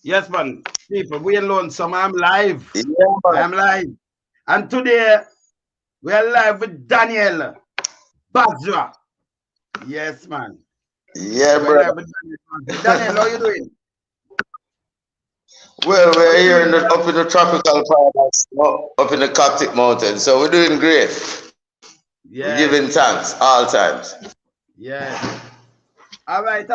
Yes, man. People, we alone. Some I'm live. Yeah, I'm live. And today we are live with Daniel Bozra. Yes, man. yeah, We're live brother. with Daniel Bozra. Daniel, how you doing? Well, How we're you here doing, brother? up in the tropical paradise, up in the Coptic Mountains, so we're doing great. We're giving Yes, thanks all times, yes. All right.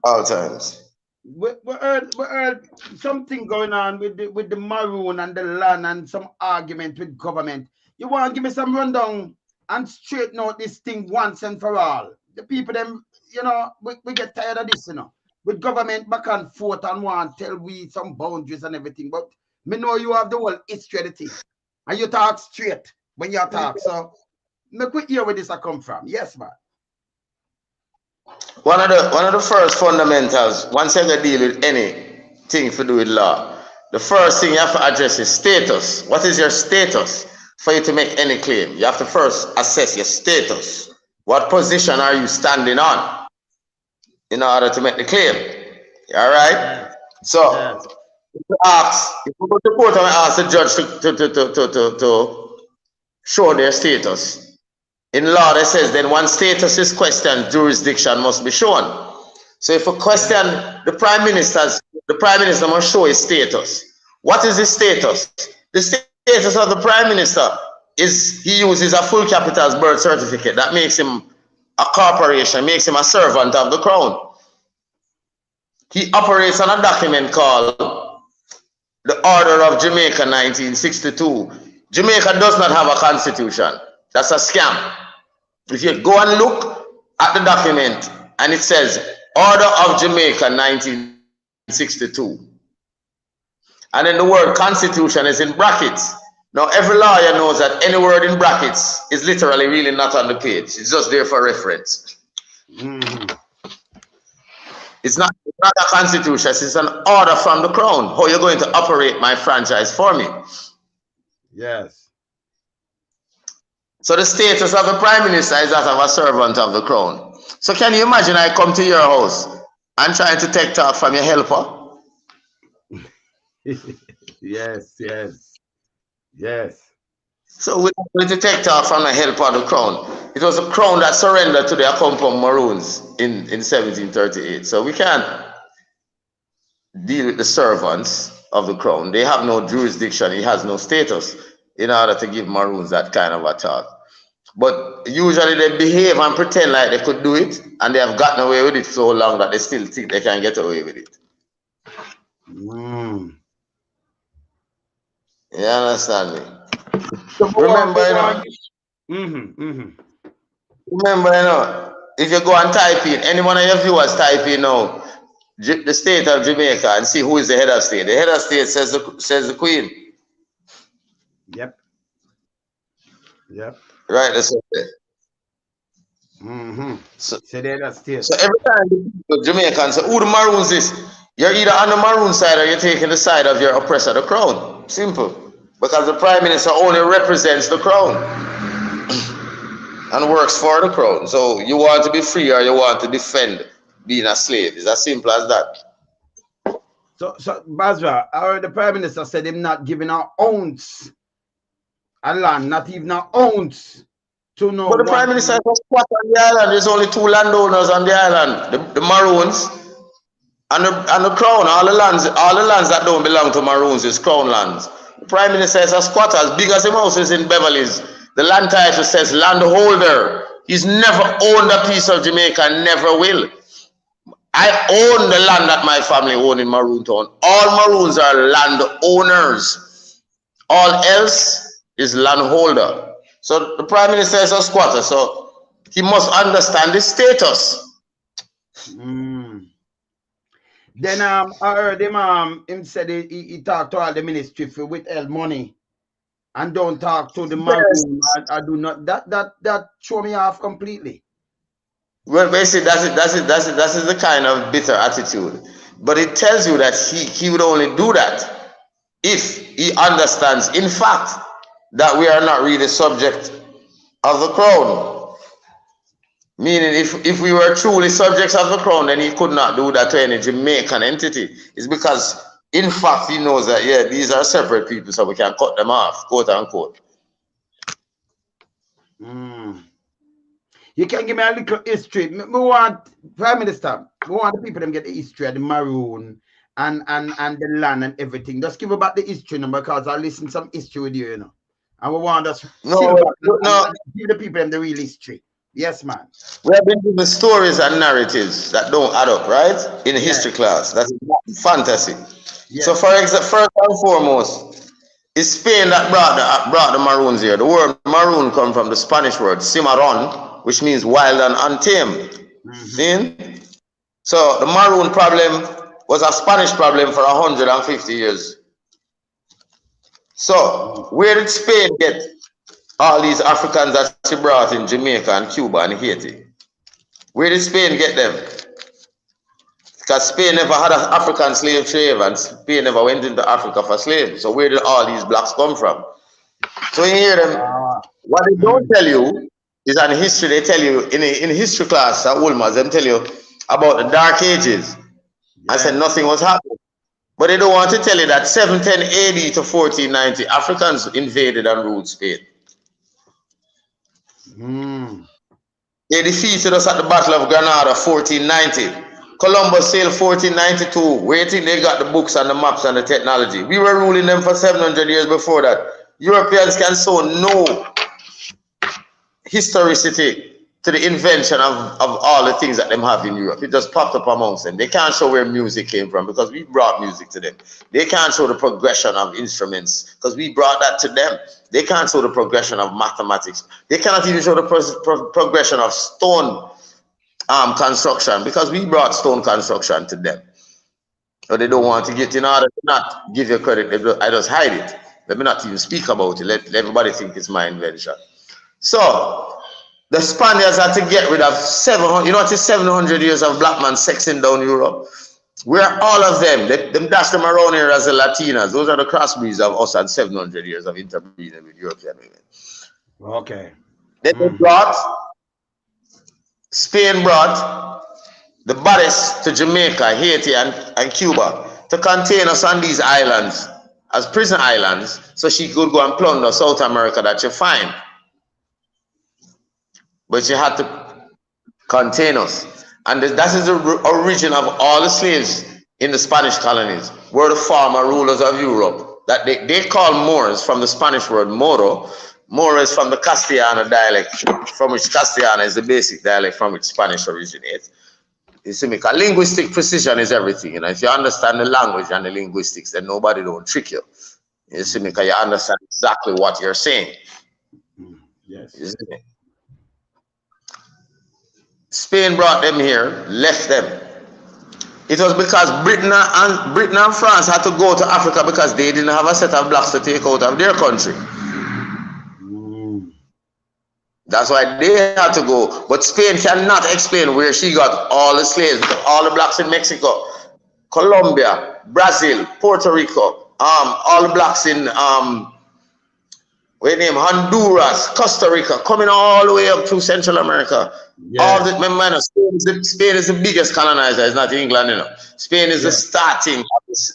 all times. We heard something going on with the maroon and the land and some argument with government. You want to give me some rundown and straighten out this thing once and for all? The people them, we get tired of this, with government back and forth and want to tell we some boundaries and everything. But me know you have the whole history of the thing, and you talk straight when you talk. So me quick hear where this a come from. Yes, man. One of the first fundamentals, once you deal with anything to do with law, the first thing you have to address is status. What is your status for you to make any claim? You have to first assess your status. What position are you standing on in order to make the claim? All right. Yes, So yes, if you go to court and ask the judge to show their status. In law, it says then when status is questioned, jurisdiction must be shown. So if a question yes, the prime minister must show his status. What is his status? The status of the prime minister is he uses a full capital's birth certificate. That makes him a corporation, makes him a servant of the crown. He operates on a document called the Order of Jamaica 1962. Jamaica does not have a constitution. That's a scam. If you go and look at the document and it says Order of Jamaica 1962, and then the word constitution is in brackets. Now every lawyer knows that any word in brackets is literally really not on the page. It's just there for reference. mm-hmm. It's not a constitution, it's an order from the crown. How you're going to operate my franchise for me. Yes. So the status of the prime minister is that of a servant of the crown. So can you imagine I come to your house and trying to take talk from your helper? Yes, yes, yes. So we don't need to take talk from the helper of the crown. It was the crown that surrendered to the Accompagn Maroons in 1738. So we can't deal with the servants of the crown. They have no jurisdiction. He has no status in order to give Maroons that kind of a talk. But usually they behave and pretend like they could do it, and they have gotten away with it so long that they still think they can get away with it. Mm. You understand me? So Remember, if you go and type in, any one of your viewers type in now, the state of Jamaica and see who is the head of state. The head of state says the Queen. Yep. Yep. Right, that's it. Mm-hmm. So That's state. every time the Jamaicans say, who the Maroons is, you're either on the Maroon side or you're taking the side of your oppressor, the crown. Simple. Because the prime minister only represents the crown and works for the crown. So you want to be free or you want to defend being a slave. It's as simple as that. So Bozra, the prime minister said him not giving an ounce a land, not even an ounce to know. But the prime minister is a squat on the island. There's only two landowners on the island, the Maroons and the crown. All the lands that don't belong to Maroons is crown lands. The prime minister is a squatter, as big as the house is in Beverly's. The land title says landholder. He's never owned a piece of Jamaica and never will. I own the land that my family own in Maroon Town. All Maroons are landowners. All else is landholder. So the prime minister is a squatter, so he must understand his status. Mm. Then I heard him said he talked to all the ministry for withheld money and don't talk to the Maroon. I do not that throw me off completely. Well, basically that's the kind of bitter attitude. But it tells you that he would only do that if he understands, in fact, that we are not really subject of the crown. Meaning, if we were truly subjects of the crown, then he could not do that to any Jamaican entity. It's because, in fact, he knows that, yeah, these are separate people, so we can cut them off, quote unquote. You can give me a little history. We want, Prime Minister, we want the people them get the history of the maroon and the land and everything. Just give about the history number, because I listen some history with you, you know. And we want us give the people them the real history. Yes, man. We have been given stories and narratives that don't add up, right? In history class. That's fantasy. Yes. So for example, first and foremost, it's Spain that brought the maroons here. The word maroon comes from the Spanish word cimarron, which means wild and untamed. See? So the maroon problem was a Spanish problem for 150 years. So where did Spain get all these Africans that she brought in Jamaica and Cuba and Haiti? Where did Spain get them? Because Spain never had an African slave trade, and Spain never went into Africa for slaves. So where did all these blacks come from? So you hear them. What they don't tell you is in history. They tell you in history class at Wolmer's, them tell you about the Dark Ages. I said nothing was happening. But they don't want to tell you that 710 AD to 1490, Africans invaded and ruled Spain. They defeated us at the Battle of Granada 1490. Columbus sailed 1492. Where do you think they got the books and the maps and the technology? We were ruling them for 700 years before that. Europeans can show no historicity to the invention of all the things that them have in Europe. It just popped up amongst them. They can't show where music came from because we brought music to them. They can't show the progression of instruments because we brought that to them. They can't show the progression of mathematics. They cannot even show the progression of stone construction because we brought stone construction to them. So they don't want to get, in order to not give you credit, I just hide it. Let me not even speak about it. Let everybody think it's my invention. So the Spaniards had to get rid of 700, you know what is 700 years of black man sexing down Europe? Where all of them dash them around here as the Latinas. Those are the crossbreeds of us and 700 years of interbreeding with European women. Okay. Then Spain brought the bodies to Jamaica, Haiti, and Cuba to contain us on these islands as prison islands so she could go and plunder South America that you find. But you had to contain us. And that is the origin of all the slaves in the Spanish colonies, were the former rulers of Europe, that they call Moors from the Spanish word moro. Moro is from the Castellano dialect, from which Castellano is the basic dialect from which Spanish originates. You see, because linguistic precision is everything. You know, if you understand the language and the linguistics, then nobody don't trick you. You see, because you understand exactly what you're saying. Yes. You see? Spain brought them here, left them. It was because Britain and France had to go to Africa because they didn't have a set of blacks to take out of their country. That's why they had to go. But Spain cannot explain where she got all the slaves, all the blacks in Mexico, Colombia, Brazil, Puerto Rico, all the blacks in Honduras, Costa Rica, coming all the way up through Central America. Yeah. All the remember, Spain is the biggest colonizer. It's not England, you know. Spain is the starting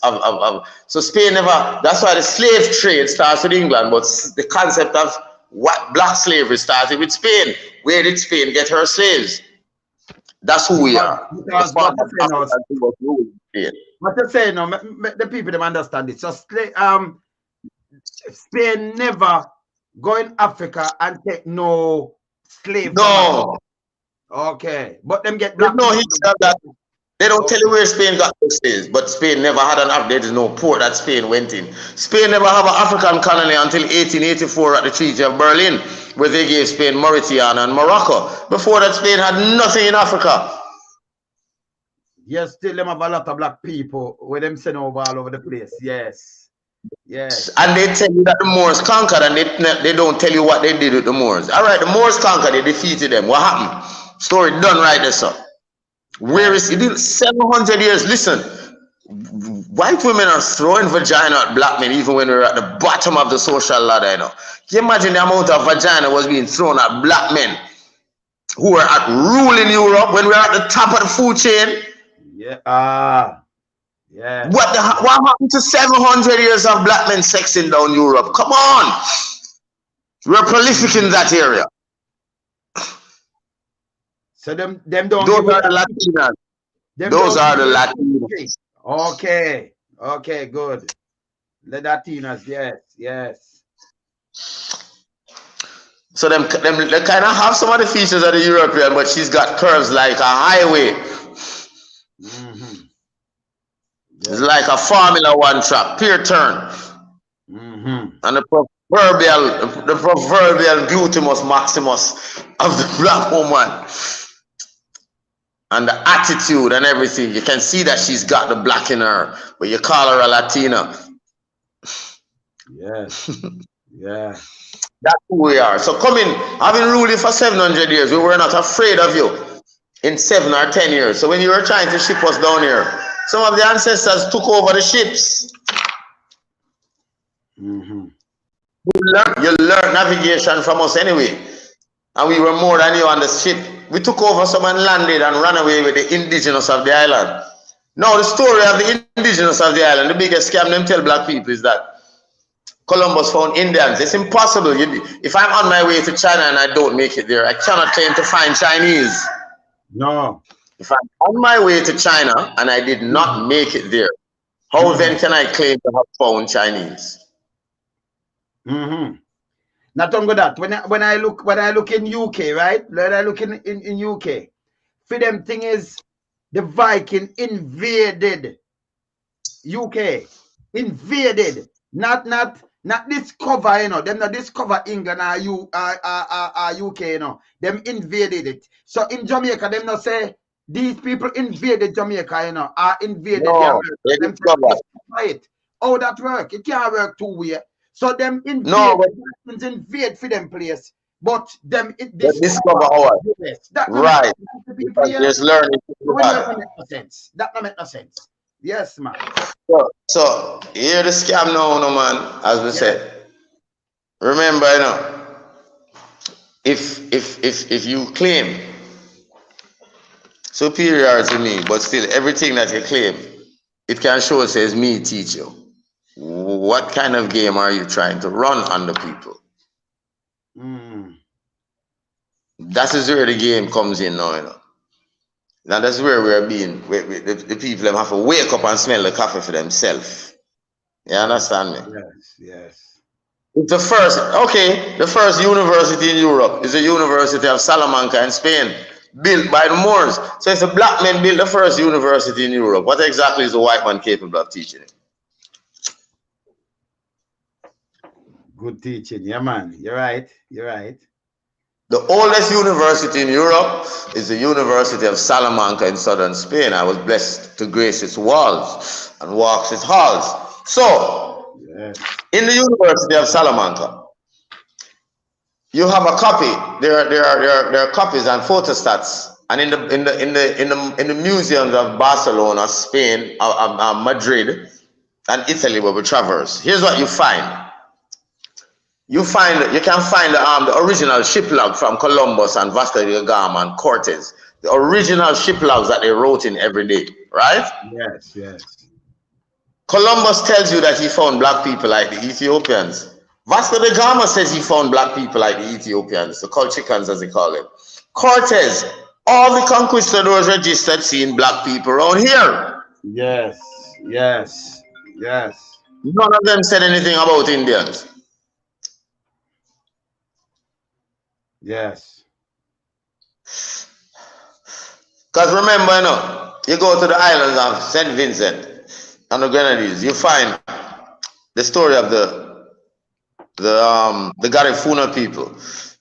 of so Spain never. That's why the slave trade starts with England, but the concept of what black slavery started with Spain. Where did Spain get her slaves? That's who we are. What you say now, the people don't understand it. So Spain never go in Africa and take no slave. No. Okay, but them get black. No history of that. They don't tell you where Spain got those slaves, but Spain never had an African. There is no port that Spain went in. Spain never had an African colony until 1884 at the Treaty of Berlin, where they gave Spain Mauritania and Morocco. Before that, Spain had nothing in Africa. Yes, still them have a lot of black people with them sent over all over the place. Yes. Yes. And they tell you that the Moors conquered, and they don't tell you what they did with the Moors. All right, the Moors conquered, they defeated them. What happened? Story done right there, sir. Where is it? 700 years. Listen, white women are throwing vagina at black men even when we're at the bottom of the social ladder, you know. Can you imagine the amount of vagina was being thrown at black men who were at ruling Europe when we were at the top of the food chain. Yeah. Yeah. What happened to 700 years of black men sexing down Europe? Come on. We're prolific in that area. So them don't. Those are the Latinas. Those are the Latinas. Okay, good. The Latinas, yes. So they kind of have some of the features of the European, but she's got curves like a highway. It's like a Formula One track, pure turn. And the proverbial gluteus maximus of the black woman. And the attitude and everything. You can see that she's got the black in her, but you call her a Latina. Yes. Yeah. That's who we are. So come in, having ruled you for 700 years, we were not afraid of you in 7 or 10 years. So when you were trying to ship us down here, some of the ancestors took over the ships. You learned navigation from us anyway. And we were more than you on the ship. We took over some and landed and ran away with the indigenous of the island. Now the story of the indigenous of the island, the biggest scam them tell black people is that Columbus found Indians. It's impossible. If I'm on my way to China and I don't make it there, I cannot claim to find Chinese. No. If I'm on my way to China and I did not make it there, how then can I claim to have found Chinese? Not only that, when I look in UK, right? When I look in UK, for them thing is the Viking invaded UK. Invaded. Not discover, you know. Them not discover England or UK, you know. Them invaded it. So in Jamaica, them not say these people invaded Jamaica, you know, or invaded them it. How that work? It can't work two ways. So them invade for them place, but them discover ours. That right. Just learning. That make no sense. That don't make no sense. Yes, man. So here the scam now, no man, as we said. Remember, you know, if you claim superiority to me, but still everything that you claim, it can show it says me teach you. What kind of game are you trying to run on the people? That is where the game comes in now, you know. Now that's where we're being, the people them have to wake up and smell the coffee for themselves. You understand me? Yes. It's the first university in Europe is the University of Salamanca in Spain, built by the Moors. So if the black men built the first university in Europe, what exactly is the white man capable of teaching it? Good teaching, yeah, man. You're right. The oldest university in Europe is the University of Salamanca in southern Spain. I was blessed to grace its walls and walk its halls. So, in the University of Salamanca, you have a copy. There are copies and photostats, and in the museums of Barcelona, Spain, Madrid, and Italy, where we traverse. Here's what you find. You can find the original ship log from Columbus and Vasco da Gama and Cortez. The original ship logs that they wrote in every day, right? Yes. Columbus tells you that he found black people like the Ethiopians. Vasco da Gama says he found black people like the Ethiopians, the Colchicans as they call them. Cortez, all the conquistadors registered seeing black people around here. Yes. None of them said anything about Indians. Yes. Because remember, you know, you go to the islands of St. Vincent and the Grenadines, you find the story of the Garifuna people.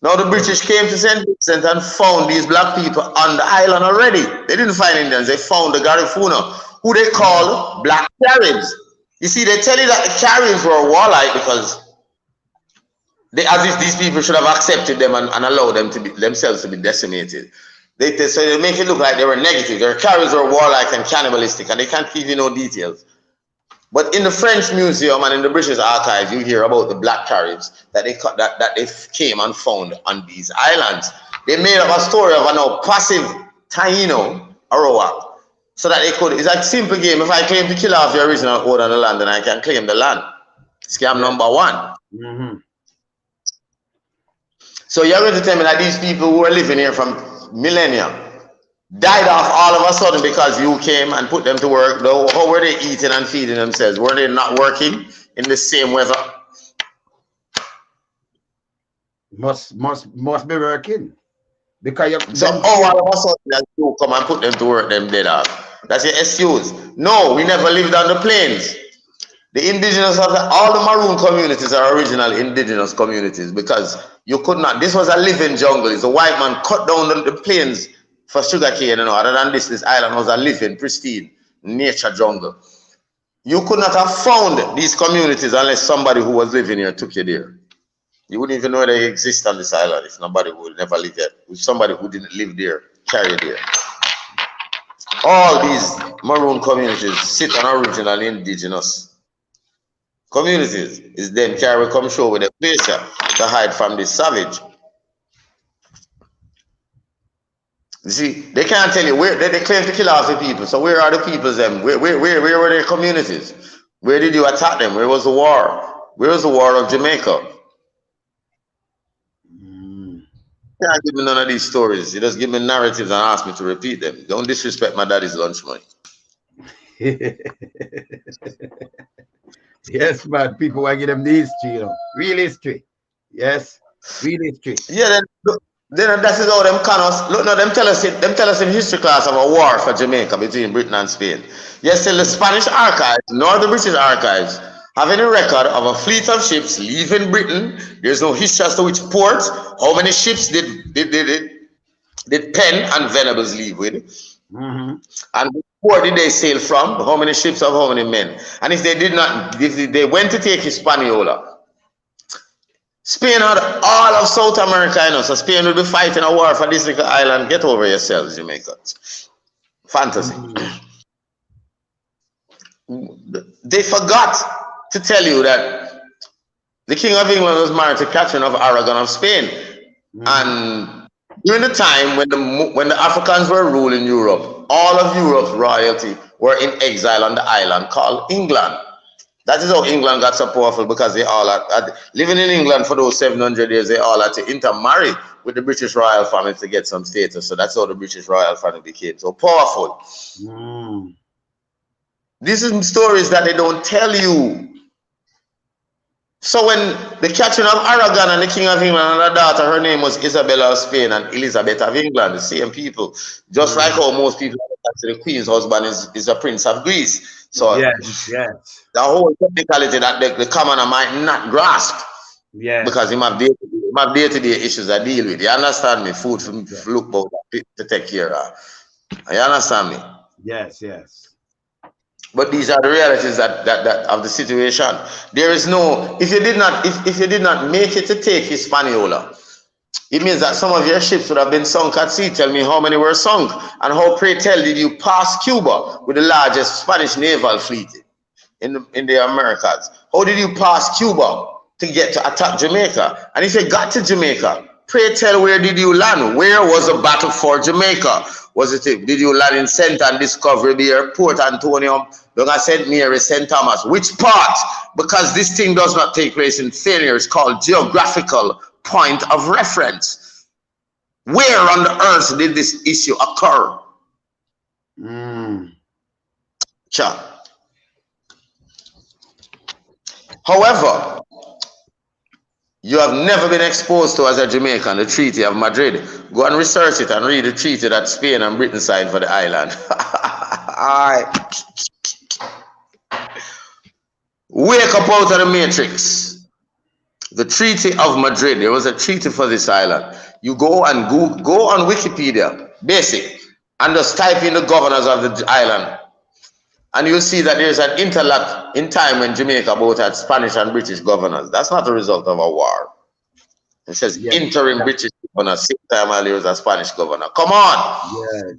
Now the British came to St. Vincent and found these black people on the island already. They didn't find Indians, they found the Garifuna, who they call Black Caribs. You see, they tell you that the Caribs were warlike because as if these people should have accepted them and allowed them to be themselves to be decimated. So they make it look like they were negative. Their Caribs were warlike and cannibalistic, and they can't give you no details. But in the French Museum and in the British Archives, you hear about the Black Caribs that they came and found on these islands. They made up a story of a passive Taino Arawak. So that they could, it's a simple game. If I claim to kill off the original owner of the land, then I can claim the land. Scam number one. So you're going to tell me that these people who are living here from millennia died off all of a sudden because you came and put them to work? Though, how were they eating and feeding themselves? Were they not working in the same weather? Must be working. Because so all of a sudden you come and put them to work, them dead off. That's your excuse. No, we never lived on the plains. The indigenous of all the maroon communities are original indigenous communities because you could not. This was a living jungle. It's a white man cut down the plains for sugarcane. You know, other than this island was a living, pristine nature jungle. You could not have found these communities unless somebody who was living here took you there. You wouldn't even know they exist on this island if nobody would never live there. If somebody who didn't live there carried there. All these maroon communities sit on original indigenous communities. Is them carry come show with a place to hide from this savage. You see, they can't tell you where they claim to kill off the people. So where are the peoples them? Where were their communities? Where did you attack them? Where was the war? Where was the War of Jamaica? You can't give me none of these stories. You just give me narratives and ask me to repeat them. Don't disrespect my daddy's lunch money. Yes, man. People want to give them the history, you know. Real history. Yes. Real history. Yeah, then that is how them cannot look. No, them tell us in history class of a war for Jamaica between Britain and Spain. Yes, till the Spanish archives nor the British archives have any record of a fleet of ships leaving Britain. There's no history as to which port. How many ships did Penn and Venables leave with? And where did they sail from? How many ships of how many men? And if they went to take Hispaniola, Spain had all of South America, you know, so Spain would be fighting a war for this little island. Get over yourselves, Jamaicans. Fantasy. They forgot to tell you that the King of England was married to Catherine of Aragon of Spain. And during the time when the Africans were ruling Europe, all of Europe's royalty were in exile on the island called England. That is how England got so powerful, because they all had living in England for those 700 years, they all had to intermarry with the British royal family to get some status. So that's how the British royal family became so powerful. These are stories that they don't tell you. So when the Catherine of Aragon and the King of England and her daughter, her name was Isabella of Spain and Elizabeth of England, the same people. Just like how most people the Queen's husband is a Prince of Greece. So yes. The whole technicality that the commoner might not grasp. Because he might day-to-day issues I deal with. You understand me? Food for look about to take care of. You understand me? Yes. But these are the realities that of the situation. There is no, if you did not make it to take Hispaniola, it means that some of your ships would have been sunk at sea. Tell me how many were sunk, and how, pray tell, did you pass Cuba with the largest Spanish naval fleet in the Americas? How did you pass Cuba to get to attack Jamaica? And if you got to Jamaica, pray tell, where did you land? Where was the battle for Jamaica? Did you land in St. and Discovery Bay, Port Antonio, St. Mary, St. Thomas? Which part? Because this thing does not take place in failure. It's called geographical point of reference. Where on the earth did this issue occur? However, you have never been exposed to, as a Jamaican, the Treaty of Madrid. Go and research it and read the treaty that Spain and Britain signed for the island. Wake up out of the matrix. The Treaty of Madrid. There was a treaty for this island. You go and go on Wikipedia, basic, and just type in the governors of the island. And you'll see that there's an interlock in time when Jamaica both had Spanish and British governors. That's not a result of a war. It says interim British governor, same time while there was a Spanish governor. Come on.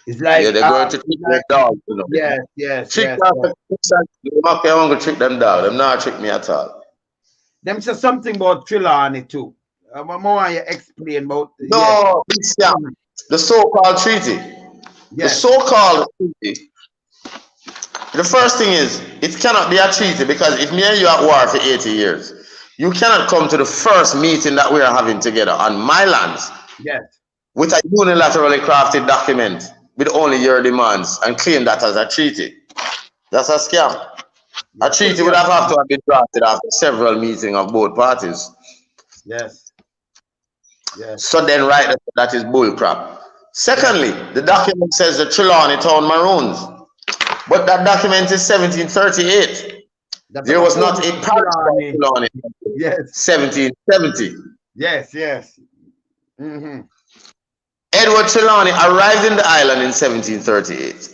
It's like they're going to trick them down. You know? Trick them. I'm going to trick them down. They're not trick me at all. Them say something about Trelawney too. more you explain about. No, yeah, the so-called treaty. The so-called treaty. The first thing is, it cannot be a treaty because if me and you are at war for 80 years, you cannot come to the first meeting that we are having together on my lands with a unilaterally crafted document with only your demands and claim that as a treaty. That's a scam. A treaty would have to have been drafted after several meetings of both parties. Yes. So then, right, that is bullcrap. Secondly, the document says the Trelawney Town Maroons, but that document is 1738. There was not a parish of Trelawney. 1770. Yes. Edward Trelawney arrived in the island in 1738.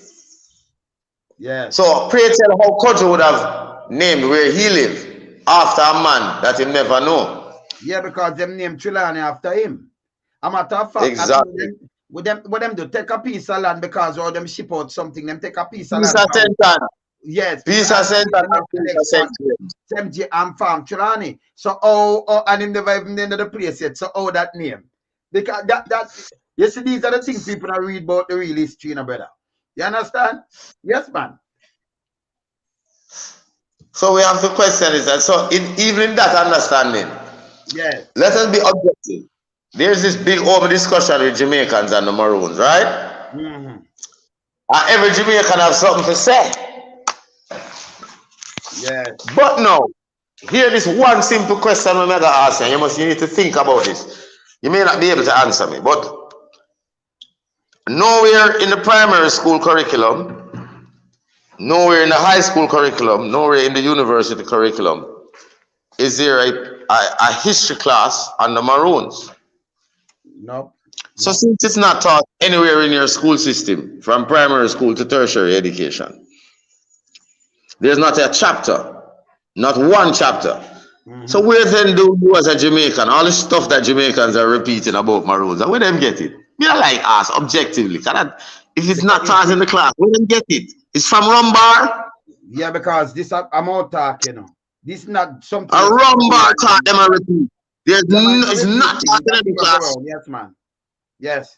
So pray tell how Kojo would have named where he lived after a man that he never know. Yeah, because them named Trelawney after him. A matter of fact, exactly. With them to take a piece of land because all them ship out something, them take a piece of land. Yes. Piece of and farm Trelawney. So and him never even named the place yet. So that name. Because that you see, these are the things people are read about the real history, brother. You understand? Yes, man. So we have to question this. And so even in that understanding, let us be objective. There's this big open discussion with Jamaicans and the Maroons, right? And every Jamaican have something to say. But now, here this one simple question I'm going to ask you. You need to think about this. You may not be able to answer me, but nowhere in the primary school curriculum, nowhere in the high school curriculum, nowhere in the university curriculum is there a history class on the Maroons. No. So since it's not taught anywhere in your school system, from primary school to tertiary education, there's not a chapter, not one chapter. So where then do you as a Jamaican, all the stuff that Jamaicans are repeating about Maroons, and where them get it? Me I like us objectively. If it's not taught in the class, where them get it? It's from Rumbar? Yeah, because this I'm out talk, you know. This is not something. A Rumbar taught them a repeat. It's not taught in the class. Yes, man. Yes.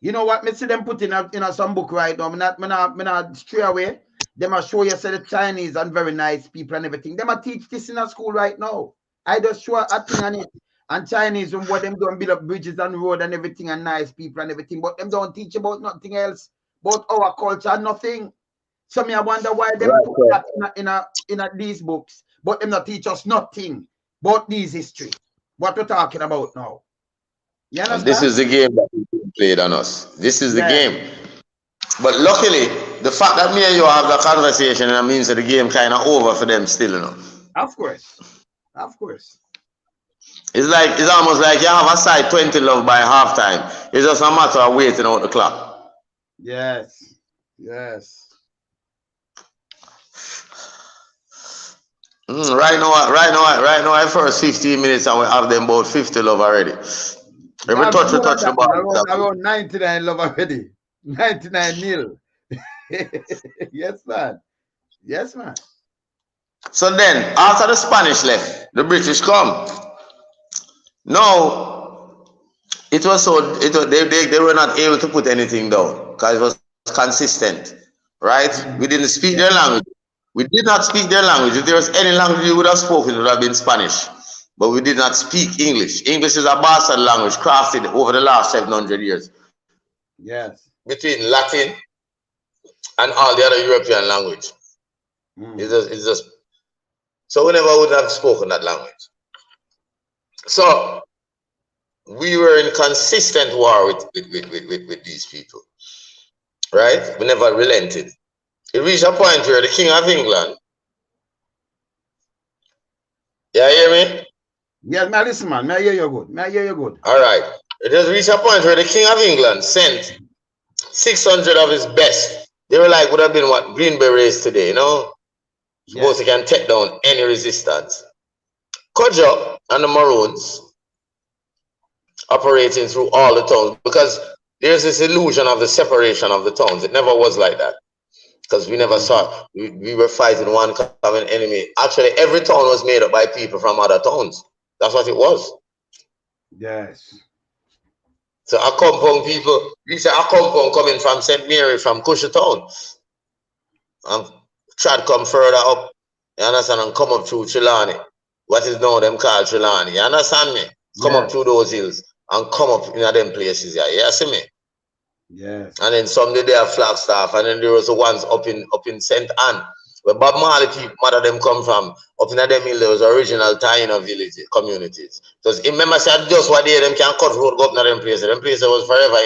You know what? Me see them put in some book right now. Me not stray away. They must show you say the Chinese and very nice people and everything. They must teach this in a school right now. I just show a thing on it. And Chinese, what them don't build up bridges and road and everything and nice people and everything, but them don't teach about nothing else, about our culture, nothing. So me I wonder why they put that in these books, but them not teach us nothing about these history. What we're talking about now. You understand? This is the game that is being played on us. This is the game. But luckily, the fact that me and you have the conversation, it means that the game kind of over for them still, you know. Of course. Of course. It's almost like you have a side 20 love by halftime. It's just a matter of waiting out the clock. Yes. Right now, I first 15 minutes and we have them about 50 love already. Every touch the ball. Around 99 love already. 99 nil. Yes, man. So then, after the Spanish left, the British come. No, it was so they were not able to put anything down because it was consistent, right? We didn't speak their language. We did not speak their language. If there was any language we would have spoken, it would have been Spanish. But we did not speak English. English is a bastard language crafted over the last 700 years. Yes. Between Latin and all the other European language. It's just so we never would have spoken that language. So we were in consistent war with these people, right? We never relented. It reached a point where the King of England, you hear me? Yes, man, listen, man. May I hear you good? All right. It has reached a point where the King of England sent 600 of his best. They were like, would have been what Green Berets today, you know? Suppose they can take down any resistance. Kojo and the Maroons operating through all the towns because there's this illusion of the separation of the towns. It never was like that because we never saw we were fighting one common enemy. Actually, every town was made up by people from other towns. That's what it was. Yes. So a compound people, we say a compound coming from St. Mary, from Cushy Town. And try to come further up, you understand, and come up through Trelawney. What is now them called Trelawney. You understand me? Come up through those hills and come up in them places. Yeah, you see me? Yes. And then someday they have Flagstaff, and then there was the ones up in St. Anne, where Bob Marley people, mother them come from. Up in them hill, there was original Taino village communities. Because remember, said just what day them can cut road go up to them places. Them places was forever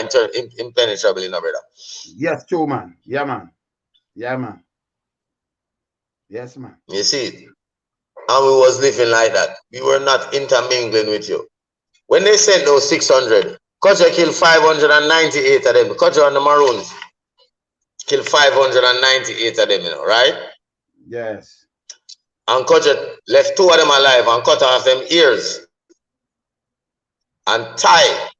impenetrable, you know, brother. Yes, true, man. Yeah, man. Yeah, man. Yes, man. You see it? And we was living like that. We were not intermingling with you. When they sent those 600, Kocha killed 598 of them. Kocha and the Maroons killed 598 of them, you know, right? Yes. And Kocha left 2 of them alive and cut off them ears. And tie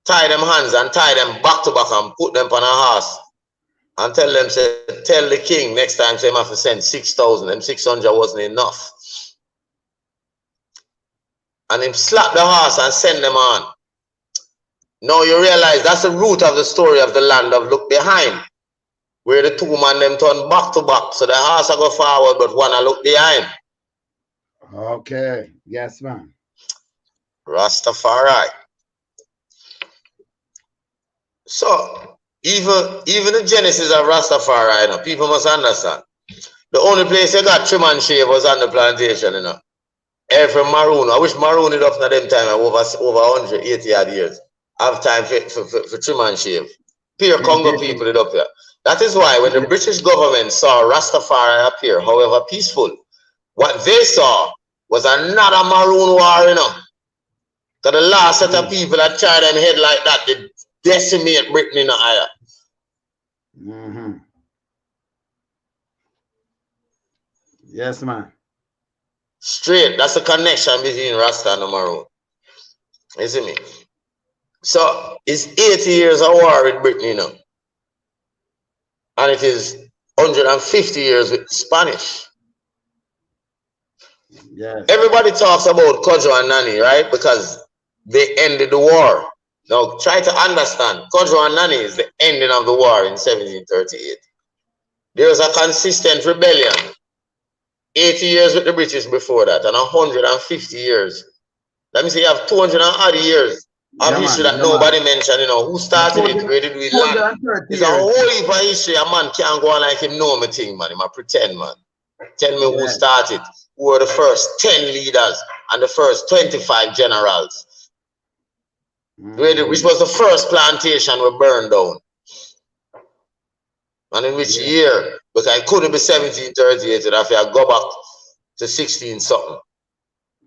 them hands and tie them back to back and put them on a horse. And tell them, say, tell the king next time, say, have to send 6,000. Them 600 wasn't enough. And him slap the horse and send them on. Now you realize that's the root of the story of the land of Look Behind, where the 2 man them turn back to back. So the horse go forward, but one I look behind. Okay. Yes, man. Rastafari. So even the genesis of Rastafari, you know, people must understand. The only place you got trim and shave was on the plantation, you know. Every maroon, I wish maroon it up in them time over 180 odd years. Have time for trim and shave. Pure Congo people it up here. That is why when the British government saw Rastafari appear, however peaceful, what they saw was another maroon war, you know. Because the last set of people that tried them head like that, they decimate Britain in the eye. Yes, man. Straight. That's the connection between Rasta and the Maroon. You see me? So it's 80 years of war with Britain, you know. And it is 150 years with Spanish. Yes. Everybody talks about Kojo and Nani, right? Because they ended the war. Now try to understand. Kojo and Nani is the ending of the war in 1738. There was a consistent rebellion. 80 years with the British before that, and 150 years. Let me say you have 200 and odd years of history that nobody mentioned, you know. Who started it? Where did we land? It's a whole heap of history. A man can't go on like him know me thing, man. He might pretend, man. Tell me who started. Who were the first 10 leaders and the first 25 generals? Which was the first plantation we burned down. And in which year? Because it couldn't be 1738, if I go back to 16 something.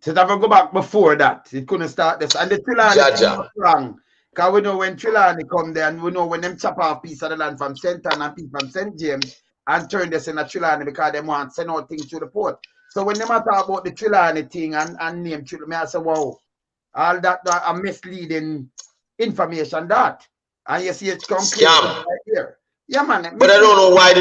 So if I go back before that, it couldn't start this. And the Trelawney was wrong. Because we know when Trelawney come there, and we know when them chop off piece of the land from St. Anne and people from St. James and turn this in a Trelawney because they want to send out things to the port. So when they talk about the Trelawney thing and name Trelawney, I say, wow, all that are misleading information that. And you see it's complete right here. Yeah, man. But I don't know why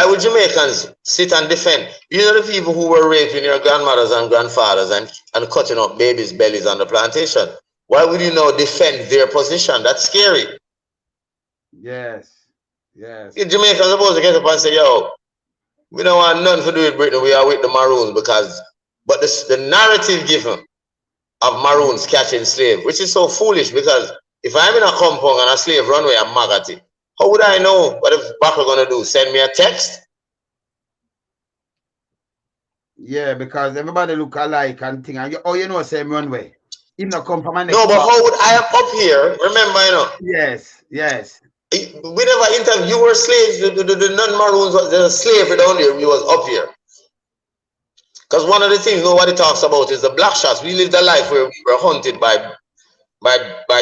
would Jamaicans sit and defend? You know the people who were raping your grandmothers and grandfathers and cutting up babies' bellies on the plantation. Why would you now defend their position? That's scary. Yes. Yes. If Jamaicans are supposed to get up and say, yo, we don't want nothing to do with Britain, we are with the Maroons but the narrative given of Maroons catching slaves, which is so foolish because if I'm in a compound and a slave runway, I'm maggoty. How would I know what the backer gonna do? Send me a text? Yeah, because everybody look alike and thing. And you know, same runway. Even not come from a No, but how would I am up here? Remember, you know. Yes, yes. We never interviewed. You were slaves. The non-Maroons, the slavery down there. We was up here. Because one of the things nobody talks about is the black shots. We lived a life where we were hunted by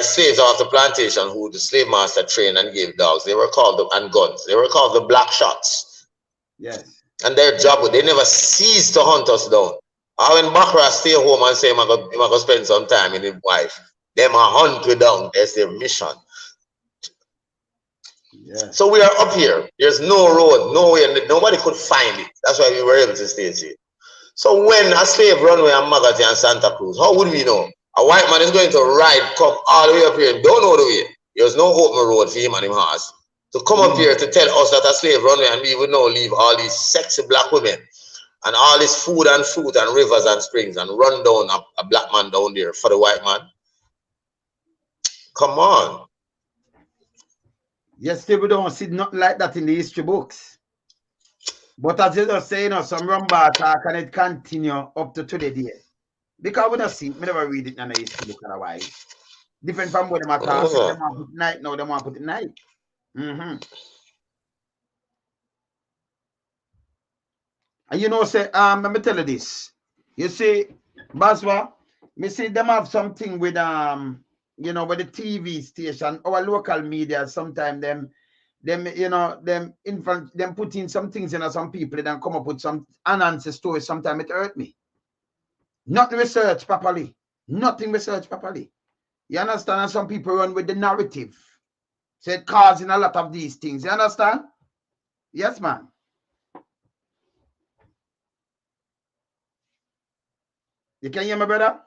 slaves off the plantation who the slave master trained and gave dogs. They were called and guns. They were called the black shots. Yes. And their job, they never ceased to hunt us down. Or when Bakra stay home and say, I'm going to spend some time with his wife, them are hunt we down. That's their mission. Yeah. So we are up here. There's no road, nowhere. Nobody could find it. That's why we were able to stay here. So when a slave runway and Magati and Santa Cruz, how would we know? A white man is going to ride, come all the way up here and don't know the way. There's no open road for him and him horse. To come up here to tell us that a slave runway and we would now leave all these sexy black women and all this food and fruit and rivers and springs and run down a black man down there for the white man. Come on. Yes, still we don't see nothing like that in the history books. But as you just say, you know, some rumba talk and it continue up to today day. Because we don't see it, we never read it in the history book otherwise. Different from what they talk, they want to put night, now they want to put it night. And you know, say, let me tell you this. You see, Bozra, me see them have something with you know, with the TV station, our local media, sometimes them you know, them put in some things in some people, then come up with some unanswered stories. Sometimes it hurt me. Not research properly. Nothing research properly. You understand? And some people run with the narrative. So it causing a lot of these things. You understand? Yes, man. You can hear me, brother?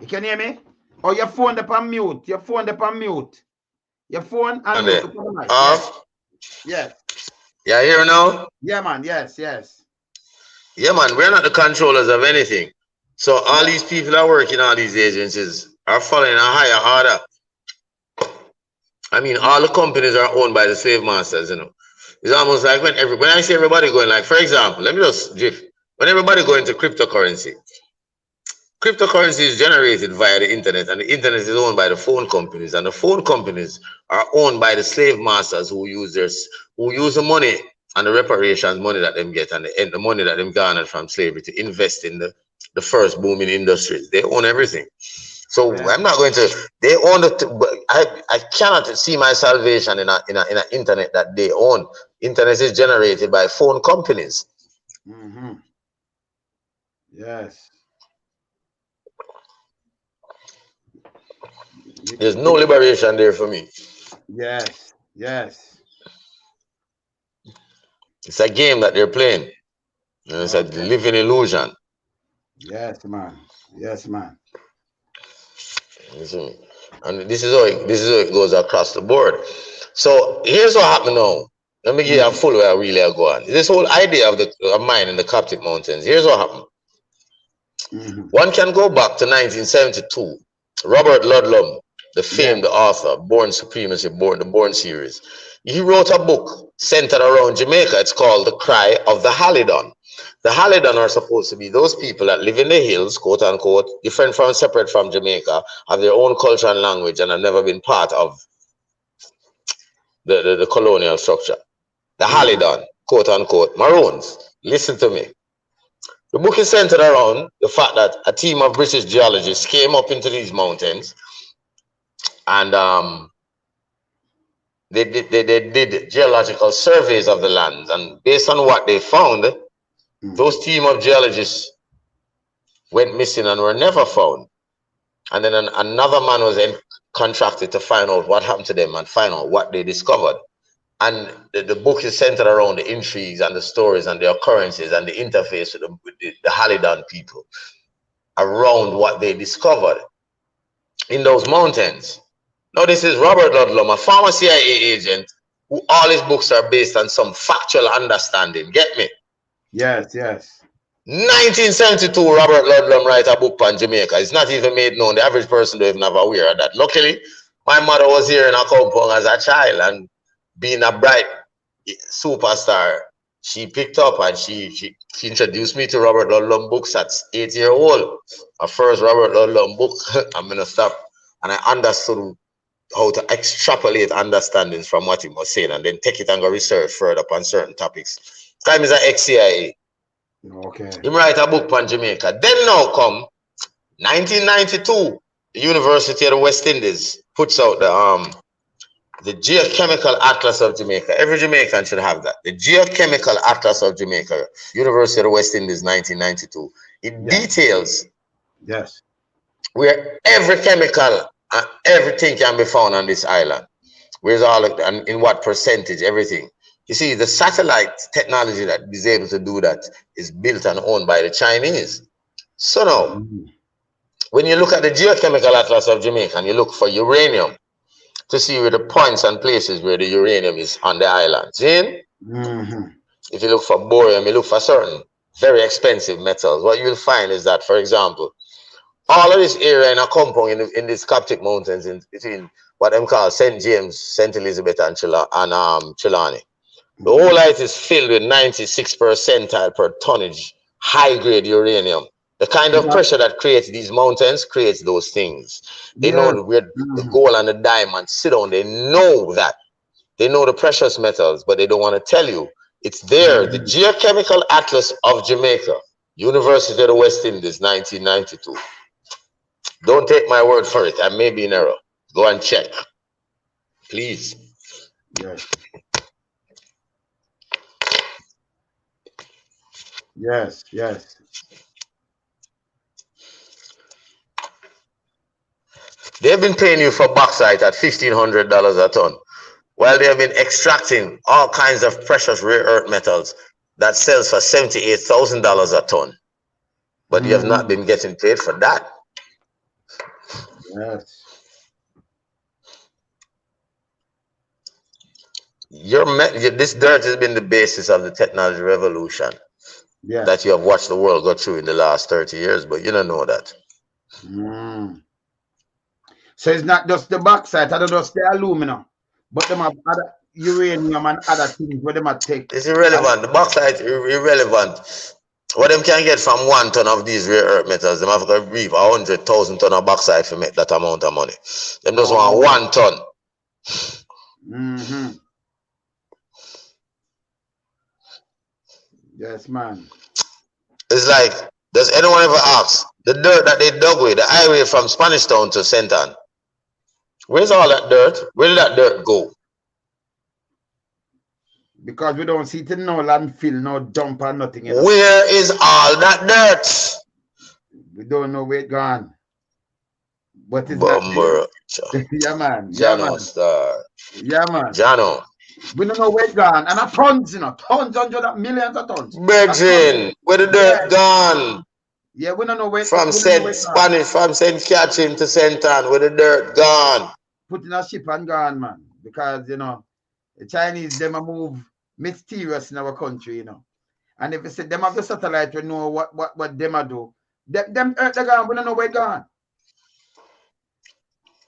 You can hear me? Or your phone up on mute. Your phone up on mute. Your phone and mute. Off? Yes. Yeah, here now? Yeah, man. Yes, yes. Yeah, man. We're not the controllers of anything. So all these people that work in all these agencies are following a higher order. I mean, all the companies are owned by the slave masters, you know. It's almost like when I see everybody going, like, for example, let me just drift. When everybody go into cryptocurrency is generated via the internet, and the internet is owned by the phone companies, and the phone companies are owned by the slave masters who use the money and the reparations money that them get and the money that them garnered from slavery to invest in the first booming industries. They own everything. So I'm not going to. They own it. I cannot see my salvation in an internet that they own. Internet is generated by phone companies. Yes. There's no liberation there for me. Yes. Yes. It's a game that they're playing. It's a living illusion. Yes, man. Yes, man. And this is how it goes across the board. So here's what happened now. Let me give you a full way I really go on. This whole idea of mine in the Coptic Mountains. Here's what happened. One can go back to 1972. Robert Ludlum, the famed author, Born Supremacy, the Born series. He wrote a book centered around Jamaica. It's called The Cry of the Halidon. The Halidon are supposed to be those people that live in the hills, quote unquote, separate from Jamaica, have their own culture and language, and have never been part of the colonial structure. The Halidon, quote unquote, maroons. Listen to me. The book is centered around the fact that a team of British geologists came up into these mountains and they did geological surveys of the lands, and based on what they found, those team of geologists went missing and were never found. And then another man was then contracted to find out what happened to them and find out what they discovered. And the book is centered around the intrigues and the stories and the occurrences and the interface with the Halidon people around what they discovered in those mountains. Now, this is Robert Ludlum, a former CIA agent, who all his books are based on some factual understanding. Get me? Yes, yes. 1972, Robert Ludlum write a book on Jamaica. It's not even made known. The average person don't even have aware of that. Luckily, my mother was here in a compound as a child, and being a bright superstar, she picked up and she introduced me to Robert Ludlum books at 8-year-old. My first Robert Ludlum book. I'm gonna stop, and I understood how to extrapolate understandings from what he was saying, and then take it and go research further upon certain topics. Time is an ex-CIA. Okay. He write a book on Jamaica. Then now come 1992, the University of the West Indies puts out the Geochemical Atlas of Jamaica. Every Jamaican should have that. The Geochemical Atlas of Jamaica, University of the West Indies, 1992. It details where every chemical and everything can be found on this island. Where's all of, and in what percentage, everything. You see, the satellite technology that is able to do that is built and owned by the Chinese. So now, when you look at the geochemical atlas of Jamaica and you look for uranium to see where the points and places where the uranium is on the island. See? If you look for borium, you look for certain very expensive metals. What you'll find is that, for example, all of this area in a compound in these Coptic mountains in between what them call St. James, St. Elizabeth, and Chilani. The whole light is filled with 96 percentile per tonnage high-grade uranium. The kind of pressure that creates these mountains creates those things. They know where the gold and the diamond sit on. They know that. They know the precious metals, but they don't want to tell you. It's there. The Geochemical Atlas of Jamaica, University of the West Indies, 1992. Don't take my word for it. I may be in error. Go and check. Please. Yes. Yes, yes. They've been paying you for bauxite at $1,500 a ton, while they have been extracting all kinds of precious rare earth metals that sells for $78,000 a ton. But you have not been getting paid for that. Yes. This dirt has been the basis of the technology revolution that you have watched the world go through in the last 30 years, but you don't know that. So it's not just the bauxite, I don't just the aluminum, but them have other uranium and other things where they might take. It's irrelevant. The bauxite is irrelevant. What them can get from 1 ton of these rare earth metals, them have to reap 100,000 ton of bauxite to make that amount of money. Them just want 1 ton. Yes, man. It's like, does anyone ever ask the dirt that they dug with, the highway from Spanish Town to St. Ann? Where's all that dirt? Where did that dirt go? Because we don't see it in no landfill, no dump or nothing. You know? Where is all that dirt? We don't know where it gone. But it's Bummer. not yeah, man. Jano star. Yeah, man. Jano. We don't know where it gone. And a tons, you know, tons, hundreds of millions of tons. Brethren, where the dirt gone? Yeah, we don't know where from St. Catherine to St. Ann, where the dirt gone. Put in a ship and gone, man. Because, you know, the Chinese, them a move mysterious in our country, you know. And if you say them have the satellite, we know what them a do. Them earth they gone, we don't know where it gone.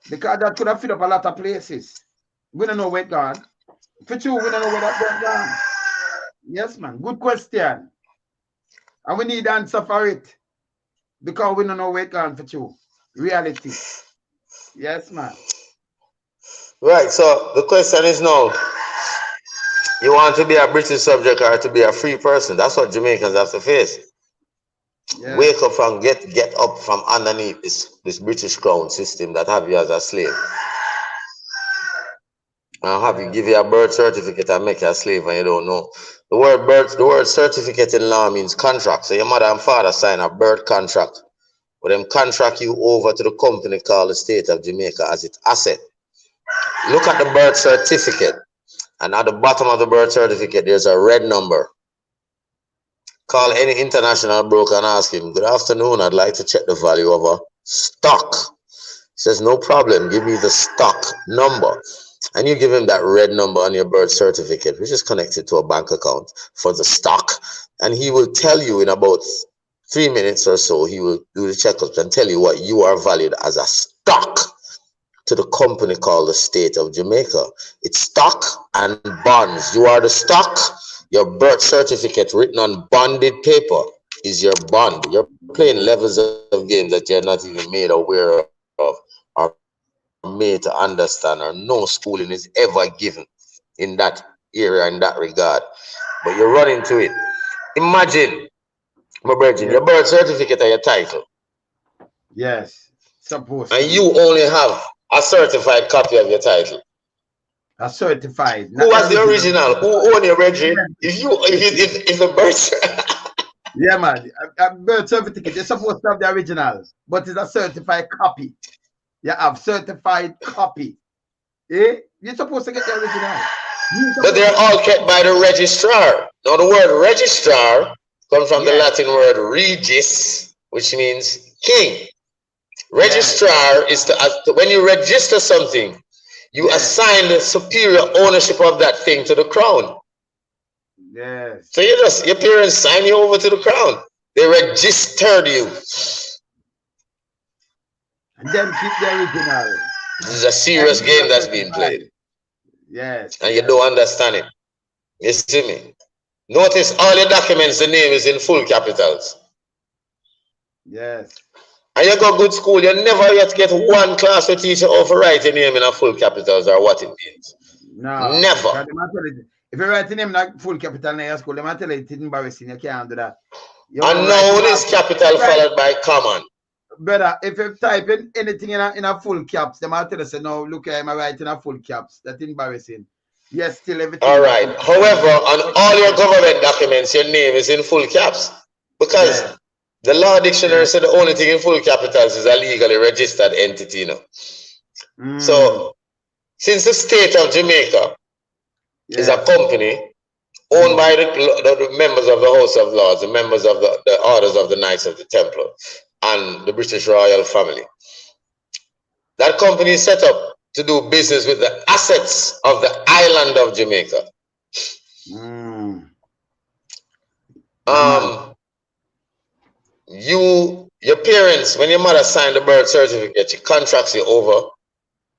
Because that could have filled up a lot of places. We don't know where it gone. For true, we don't know where that dirt gone. Yes, man. Good question. And we need answer for it. Because we don't know where it gone for true. Reality. Yes, man. Right, so the question is now, you want to be a British subject or to be a free person? That's what Jamaicans have to face. Yeah. Wake up from get up from underneath this British crown system that have you as a slave. And have you give you a birth certificate and make you a slave and you don't know. The word certificate in law means contract. So your mother and father sign a birth contract. But them contract you over to the company called the State of Jamaica as its asset. Look at the birth certificate. And at the bottom of the birth certificate, there's a red number. Call any international broker and ask him, good afternoon, I'd like to check the value of a stock. He says, no problem, give me the stock number. And you give him that red number on your birth certificate, which is connected to a bank account for the stock. And he will tell you in about 3 minutes or so, he will do the checkups and tell you what you are valued as a stock to the company called the State of Jamaica. It's stock and bonds. You are the stock. Your birth certificate written on bonded paper is your bond. You're playing levels of games that you're not even made aware of or made to understand, or no schooling is ever given in that area, in that regard. But you run into it. Imagine, my brethren, your birth certificate and your title. Yes, suppose. And you only have a certified copy of your title. A certified. Who was the original? Who owned your registry? If the birth. Yeah, man. A birth certificate, you're supposed to have the originals, but it's a certified copy. You have certified copy. Eh? You're supposed to get the original. but they're all kept by the registrar. Now the word registrar comes from the Latin word regis, which means king. Registrar is when you register something, you assign the superior ownership of that thing to the crown. Yes. So your parents sign you over to the crown. They registered you. And then keep the original. This is a serious game that's being played. Yes. And you don't understand it. You see me? Notice all your documents, the name is in full capitals. Yes. And you go good school, you never yet get one class to teach you how to write your name in a full capitals or what it means. No. Never. If you write your name in full capital in your school, they might tell you it's embarrassing. You can't do that. And noun is capital followed by common. Brother, if you type in anything in a full caps, they might tell you, say, no, look, I'm writing a full caps. That's embarrassing. Yes, still everything. All right. However, on all your government documents, your name is in full caps. Because the law dictionary said the only thing in full capitals is a legally registered entity. So, since the state of Jamaica is a company owned by the members of the House of Lords, the members of the Orders of the Knights of the Templar, and the British royal family, that company is set up to do business with the assets of the island of Jamaica. Your parents, when your mother signed the birth certificate, she contracts you over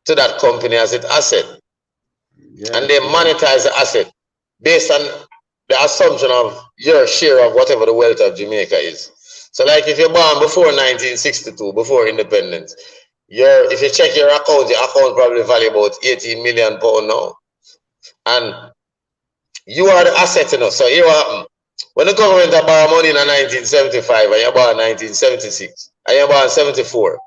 to that company as its asset. And they monetize the asset based on the assumption of your share of whatever the wealth of Jamaica is. So like if you're born before 1962, before independence, if you check your account probably value about 18 million pounds now. And you are the asset, So you are, when the government borrow money in 1975 and you're born 1976 and you're born 74,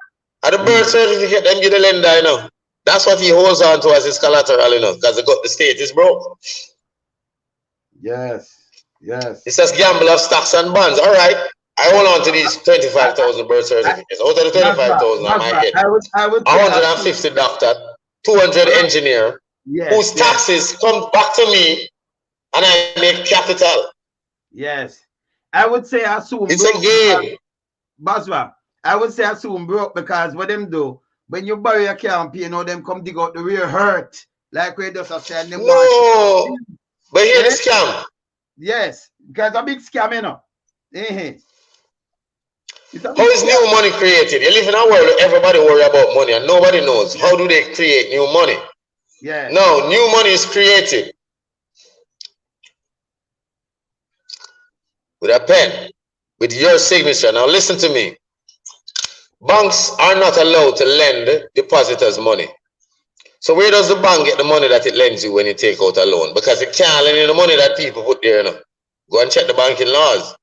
and the birth certificate them give the lender, That's what he holds on to as his collateral, because the state is broke. Yes. It says gamble of stocks and bonds. All right. I hold on to these 25,000 birth certificates. Out of the 25,000, I might get 150 doctor, 200 engineer, whose taxes come back to me, and I make capital. Yes. I would say assume it's broke. A game. Bozra, I would say assume broke because what them do, when you bury a campaign, them come dig out the real hurt. Like we just said. No. But here's the scam. Yes. Because a big scam, How is new money created? You live in a world where everybody worry about money and nobody knows. How do they create new money? Yeah. No, new money is created with a pen, with your signature. Now listen to me. Banks are not allowed to lend depositors money. So where does the bank get the money that it lends you when you take out a loan? Because it can't lend you the money that people put there. Go and check the banking laws.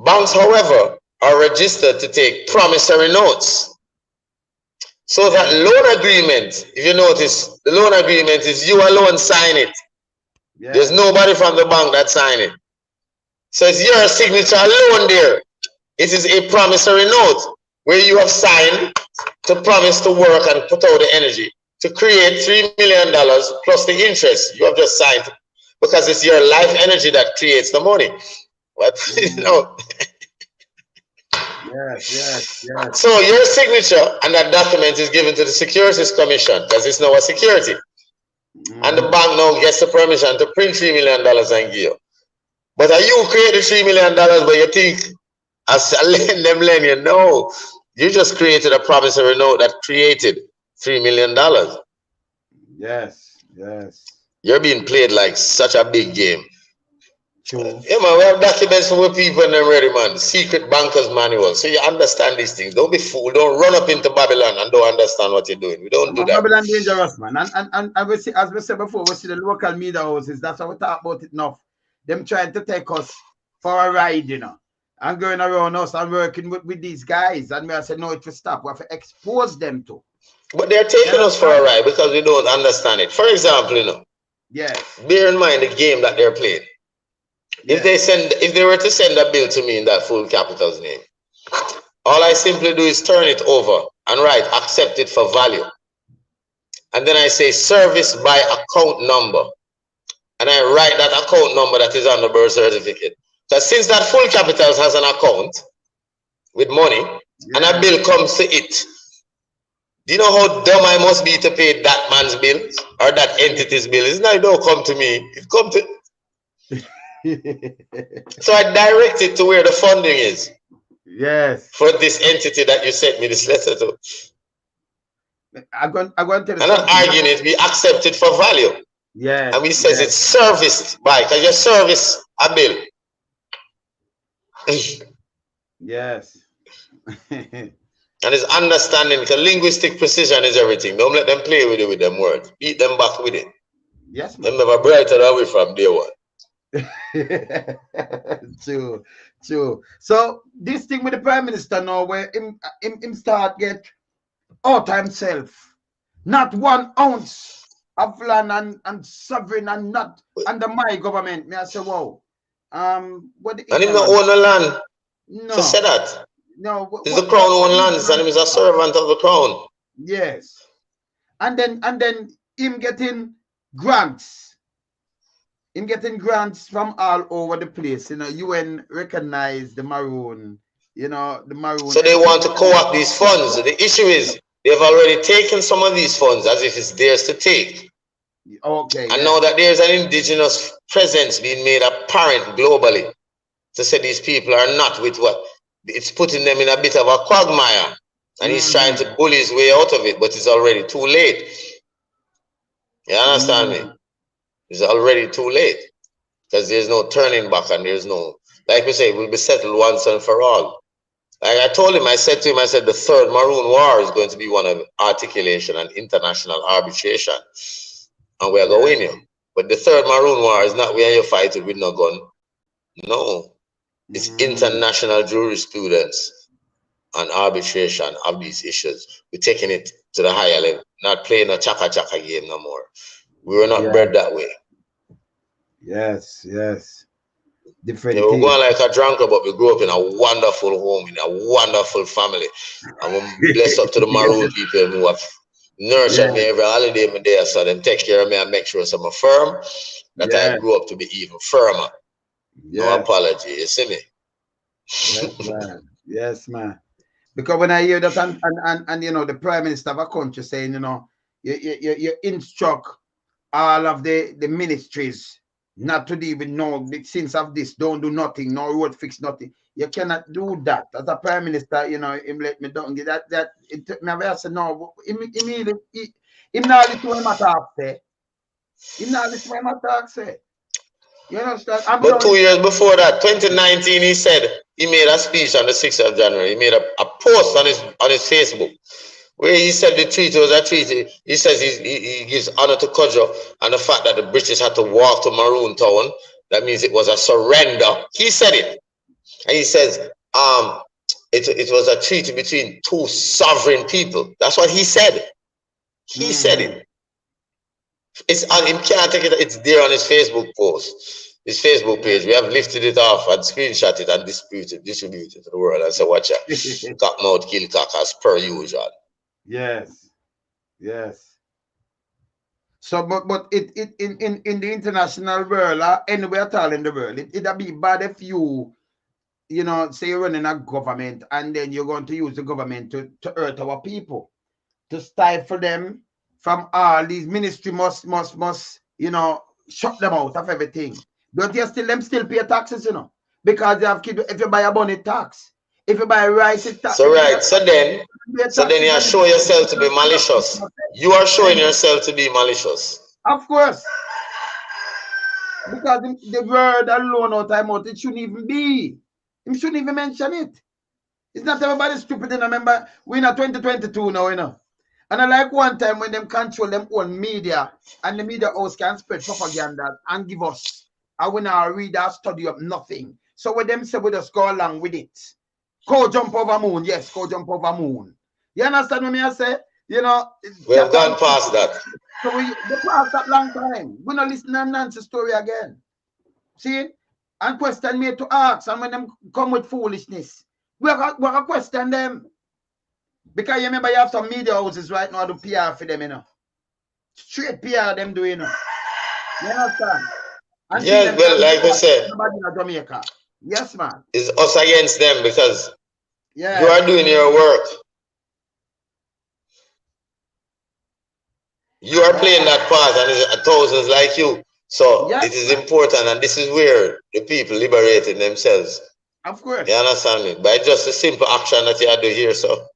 Banks, however, are registered to take promissory notes. So that loan agreement, if you notice, the loan agreement is you alone sign it. Yeah. There's nobody from the bank that sign it. So it's your signature alone there. It is a promissory note where you have signed to promise to work and put out the energy to create $3 million plus the interest. You have just signed because it's your life energy that creates the money. What Yes. So your signature and that document is given to the Securities Commission because it's now a security. And the bank now gets the permission to print $3 million and give you. But are you create the $3 million, but you think as lend you? No. You just created a promissory note that created $3 million. Yes. You're being played like such a big game. True. Yeah, man, we have documents for people and them ready, man. Secret bankers manual. So you understand these things. Don't be fooled. Don't run up into Babylon and don't understand what you're doing. We don't do that. Babylon dangerous, man. And we see, as we said before, we see the local media houses. That's how we talk about it enough. Them trying to take us for a ride, and going around us and working with these guys. And we have said, no, it will stop. We have to expose them to. But they're taking us for a ride because we don't understand it. For example, yes. Bear in mind the game that they're playing. If they were to send a bill to me in that full capital's name, all I simply do is turn it over and write accept it for value. and then I say service by account number. And I write that account number that is on the birth certificate. So since that full capitals has an account with money, and a bill comes to it, do you know how dumb I must be to pay that man's bill or that entity's bill? It's not, it don't come to me. It come to... So I direct it to where the funding is. Yes. For this entity that you sent me this letter to. I'm going to tell you. I'm not arguing it. We accept it for value. Yeah. And we says it's serviced by, because you service a bill. Yes. And it's understanding, because linguistic precision is everything. Don't let them play with it with them words. Beat them back with it. Yes, man. Them never brighten away from day one. True, true. So this thing with the Prime Minister now, where him start get out himself, not 1 ounce of land and sovereign and not under my government. Me I say, wow. What and him not own the land. No. So say that. No. It's the crown own lands and him is a servant of the crown. Yes. And then him getting grants. Him getting grants from all over the place. You know, UN recognize the maroon. You know, the maroon. So they want to co-opt these funds. The issue is they've already taken some of these funds as if it's theirs to take. Okay. And now that there's an indigenous presence being made apparent globally, to say these people are not with what, it's putting them in a bit of a quagmire. And he's trying to bully his way out of it, but it's already too late. You understand me? It's already too late. Because there's no turning back and there's no, like we say, it will be settled once and for all. Like I told him, I said to him, I said, the third Maroon War is going to be one of articulation and international arbitration. And we are going to win you. But the third Maroon War is not where you fight it with no gun. No. It's international jurisprudence and arbitration of these issues. We're taking it to the higher level, not playing a chaka-chaka game no more. We were not bred that way. Yes, yes. Different. Yeah, we're going like a drunkard, but we grew up in a wonderful home, in a wonderful family. And we're blessed up to the Maroon people who have nurtured me every holiday my day, so them take care of me and make sure I'm firm, that I grew up to be even firmer. No apology, you see me? Yes, man. Yes, man. Because when I hear that and you know, the Prime Minister of a country saying, you know, you instruct all of the ministries not to deal with no sins of this, don't do nothing, no road fix nothing. You cannot do that. As a Prime Minister, you know, him let me down. That it never said no. Him not listen to him attack say. Him not listen to him attack say. You understand? But 2 years before that, 2019, he said he made a speech on the 6th of January. He made a post on his Facebook where he said the treaty was a treaty. He says he gives honor to Cudjoe and the fact that the British had to walk to Maroon Town. That means it was a surrender. He said it. And he says it was a treaty between two sovereign people. That's what he said. He said it. It's on him, can't take it. It's there on his Facebook post, his Facebook page. We have lifted it off and screenshot it and distributed it to the world and say, watch out. Cock mouth kill cock as per usual. Yes. Yes. So but it in the international world, anywhere at all in the world, it'd be bad if you know, say you're running a government and then you're going to use the government to hurt our people, to stifle them from all these ministry must, you know, shut them out of everything. But you still pay taxes, you know, because they have if you buy a bonnet tax, if you buy rice, it's tax. So right, so then you show yourself to be malicious. You are showing yourself to be malicious. Of course. Because the word alone out time out, it shouldn't even be. You shouldn't even mention it. It's not everybody stupid. And remember, we're in 2022 now, you know. And I like one time when them control them own media and the media house can spread propaganda and give us, and we now read our study of nothing. So when them say we just go along with it. Go jump over moon. Yes, go jump over moon. You understand what I say? You know, we have gone past that. So we past that long time. We're not listening to Nancy's story again. See? And question me to ask, and when them come with foolishness, we are question them. Because you remember you have some media houses right now to PR for them, you know. Straight PR them doing it. You understand? And Yeah, well, like I said, in Jamaica. Yes, man. It's us against them because yeah, you are doing your work. You are playing that part, and it's thousands like you. So yes, it is important, and this is where the people liberating themselves. Of course. You understand me? By just a simple action that you do here, so.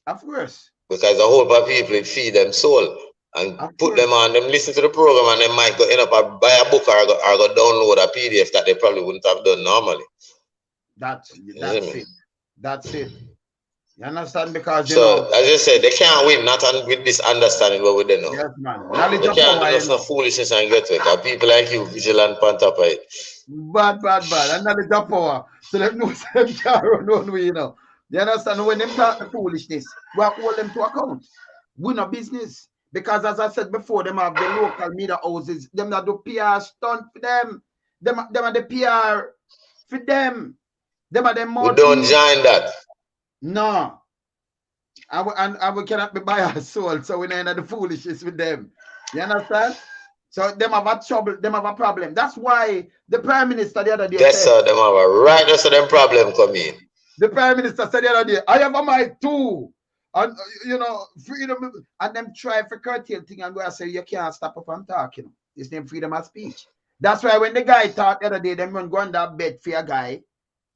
Of course. Because the whole lot of people, it feed them soul and put them on, them listen to the program, and they might go end up buy a book or go download a PDF that they probably wouldn't have done normally. That's it. That's it. You understand? Because, you know, as you said, they can't win, not with this understanding what we don't know. Yes, man. They can't do no foolishness and get away. Because people like you, vigilant on top of it. Bad. And knowledge of power. So let know them can't run on way, you know. You understand? When them talk the foolishness, we have to hold them to account. We no business. Because as I said before, them have the local media houses, them that do PR stunt for them. Them are the PR for them. Them are them more. We don't join that. No. And we cannot be by our soul, so we know the foolishness with them. You understand? So them have a trouble, them have a problem. That's why the Prime Minister the other day yes, said, sir, them have a right, that's so them problem come in. The Prime Minister said the other day, I have a mic too. And you know, freedom, and them try for curtail thing and go and say you can't stop up and talk, you know. It's them freedom of speech. That's why when the guy talked the other day, them run go on that bed for a guy,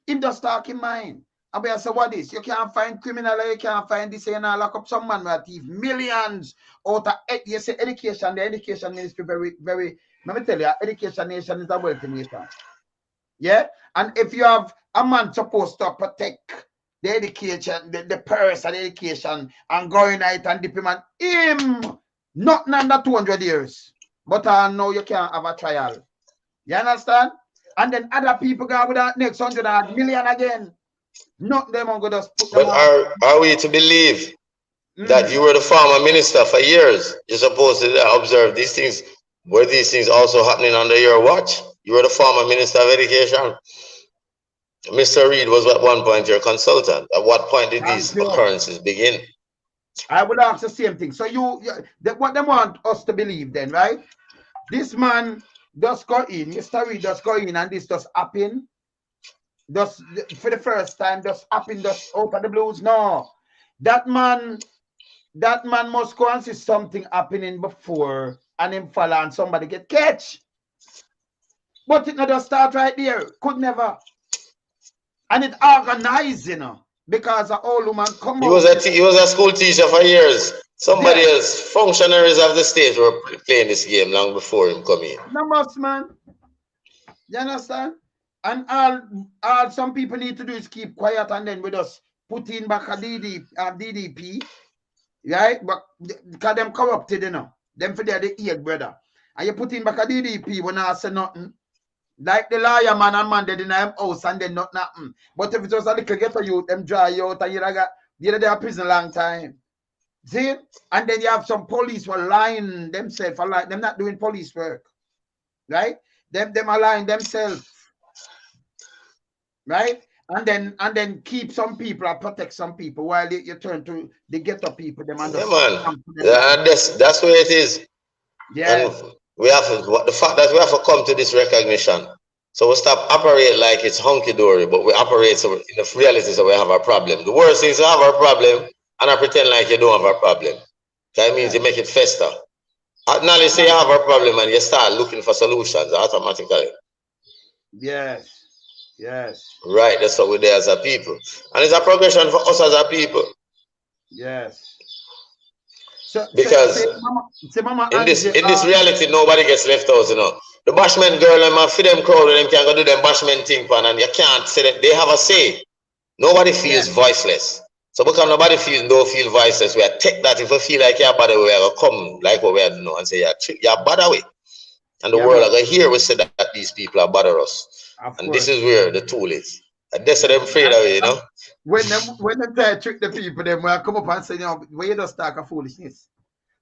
him just talk in mind. And I say, what is? You can't find criminal, you can't find this, and lock up some man with thief millions out of you say education, the education ministry very, let me tell you, education nation is a wealthy nation. Yeah? And if you have a man supposed to protect the education, the purse of the education, and going out and dip him nothing under 200 years. But now you can't have a trial. You understand? And then other people go with that next 100 million again. Not them, I'm going to put them on. Are we to believe that you were the former minister for years? You're supposed to observe these things. Were these things also happening under your watch? You were the former minister of education. Mr. Reed was at one point your consultant. At what point did these occurrences begin? I would ask the same thing. So what they want us to believe then, right? This man just go in, Mr. Reed just go in, and this just happen. Just for the first time, just happen just out of the blues. No, that man must go and see something happening before and him fall and somebody get catch. But it not just start right there. Could never. And it organized, you know, because an old woman come he was a school teacher for years. Somebody else, functionaries of the state were playing this game long before him come in. No must, man. You understand? And all some people need to do is keep quiet, and then we just put in back a DDP, right? But because them corrupted, you know. Them for the egg, brother. And you put in back a DDP when I say nothing. Like the lawyer man and man, they didn't have house and then nothing happen. But if it was a little get to you, them dry you out and you're there prison long time. See? And then you have some police who are lying themselves, them not doing police work. Right? Them are lying themselves. Right? And then keep some people or protect some people while you turn to the ghetto people. Them yeah, man. That's where it is. Yeah. And we have to, the fact that we have to come to this recognition. So we stop operate like it's hunky-dory, but we operate so in the reality so we have a problem. The worst is to have a problem and I pretend like you don't have a problem. That means you make it fester. Acknowledge say you have a problem and you start looking for solutions automatically. Yes. Yes. Right, that's what we're there as a people. And it's a progression for us as a people. Yes. Because in this reality, nobody gets left out, you know. The bashment girl and my feed them crowd and them can go do them bashment thing, and you can't say that they have a say. Nobody feels voiceless. So because nobody don't feel voiceless, we take that if we feel like you're bad away, we are come like what we are doing and say you're bad away. And the world are going to hear we say that these people are bother us. And this is where the tool is. And that's what them afraid of, you know. When they try to trick the people, them will come up and say, you know, where you just talk of foolishness.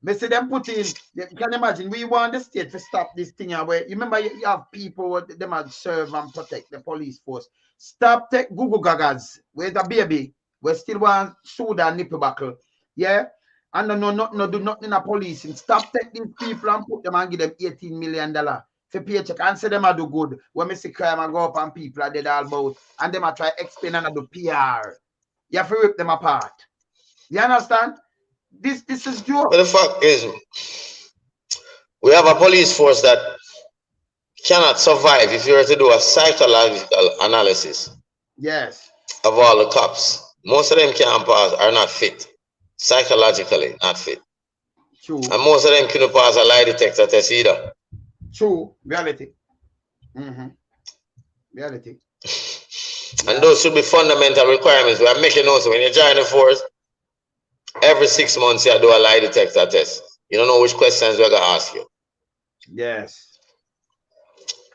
They say them put in, you can imagine, we want the state to stop this thing where you remember you have people that might serve and protect the police force. Stop take Google gagas, where's the baby? We still want shoot and nipple buckle. Yeah. and no do nothing in the policing. Stop take these people and put them and give them $18 million for paycheck and say them a do good. When me see crime and go up and people are dead all about and them a try explain and do PR. You have to rip them apart. You understand? This is joke. But the fact is, we have a police force that cannot survive if you were to do a psychological analysis. Yes. Of all the cops. Most of them can't pass, are not fit. Psychologically, not fit. True. And most of them couldn't pass a lie detector test either. True. Reality. Reality. And those should be fundamental requirements. We are making notes. When you join the force, every 6 months you do a lie detector test. You don't know which questions we're going to ask you. Yes.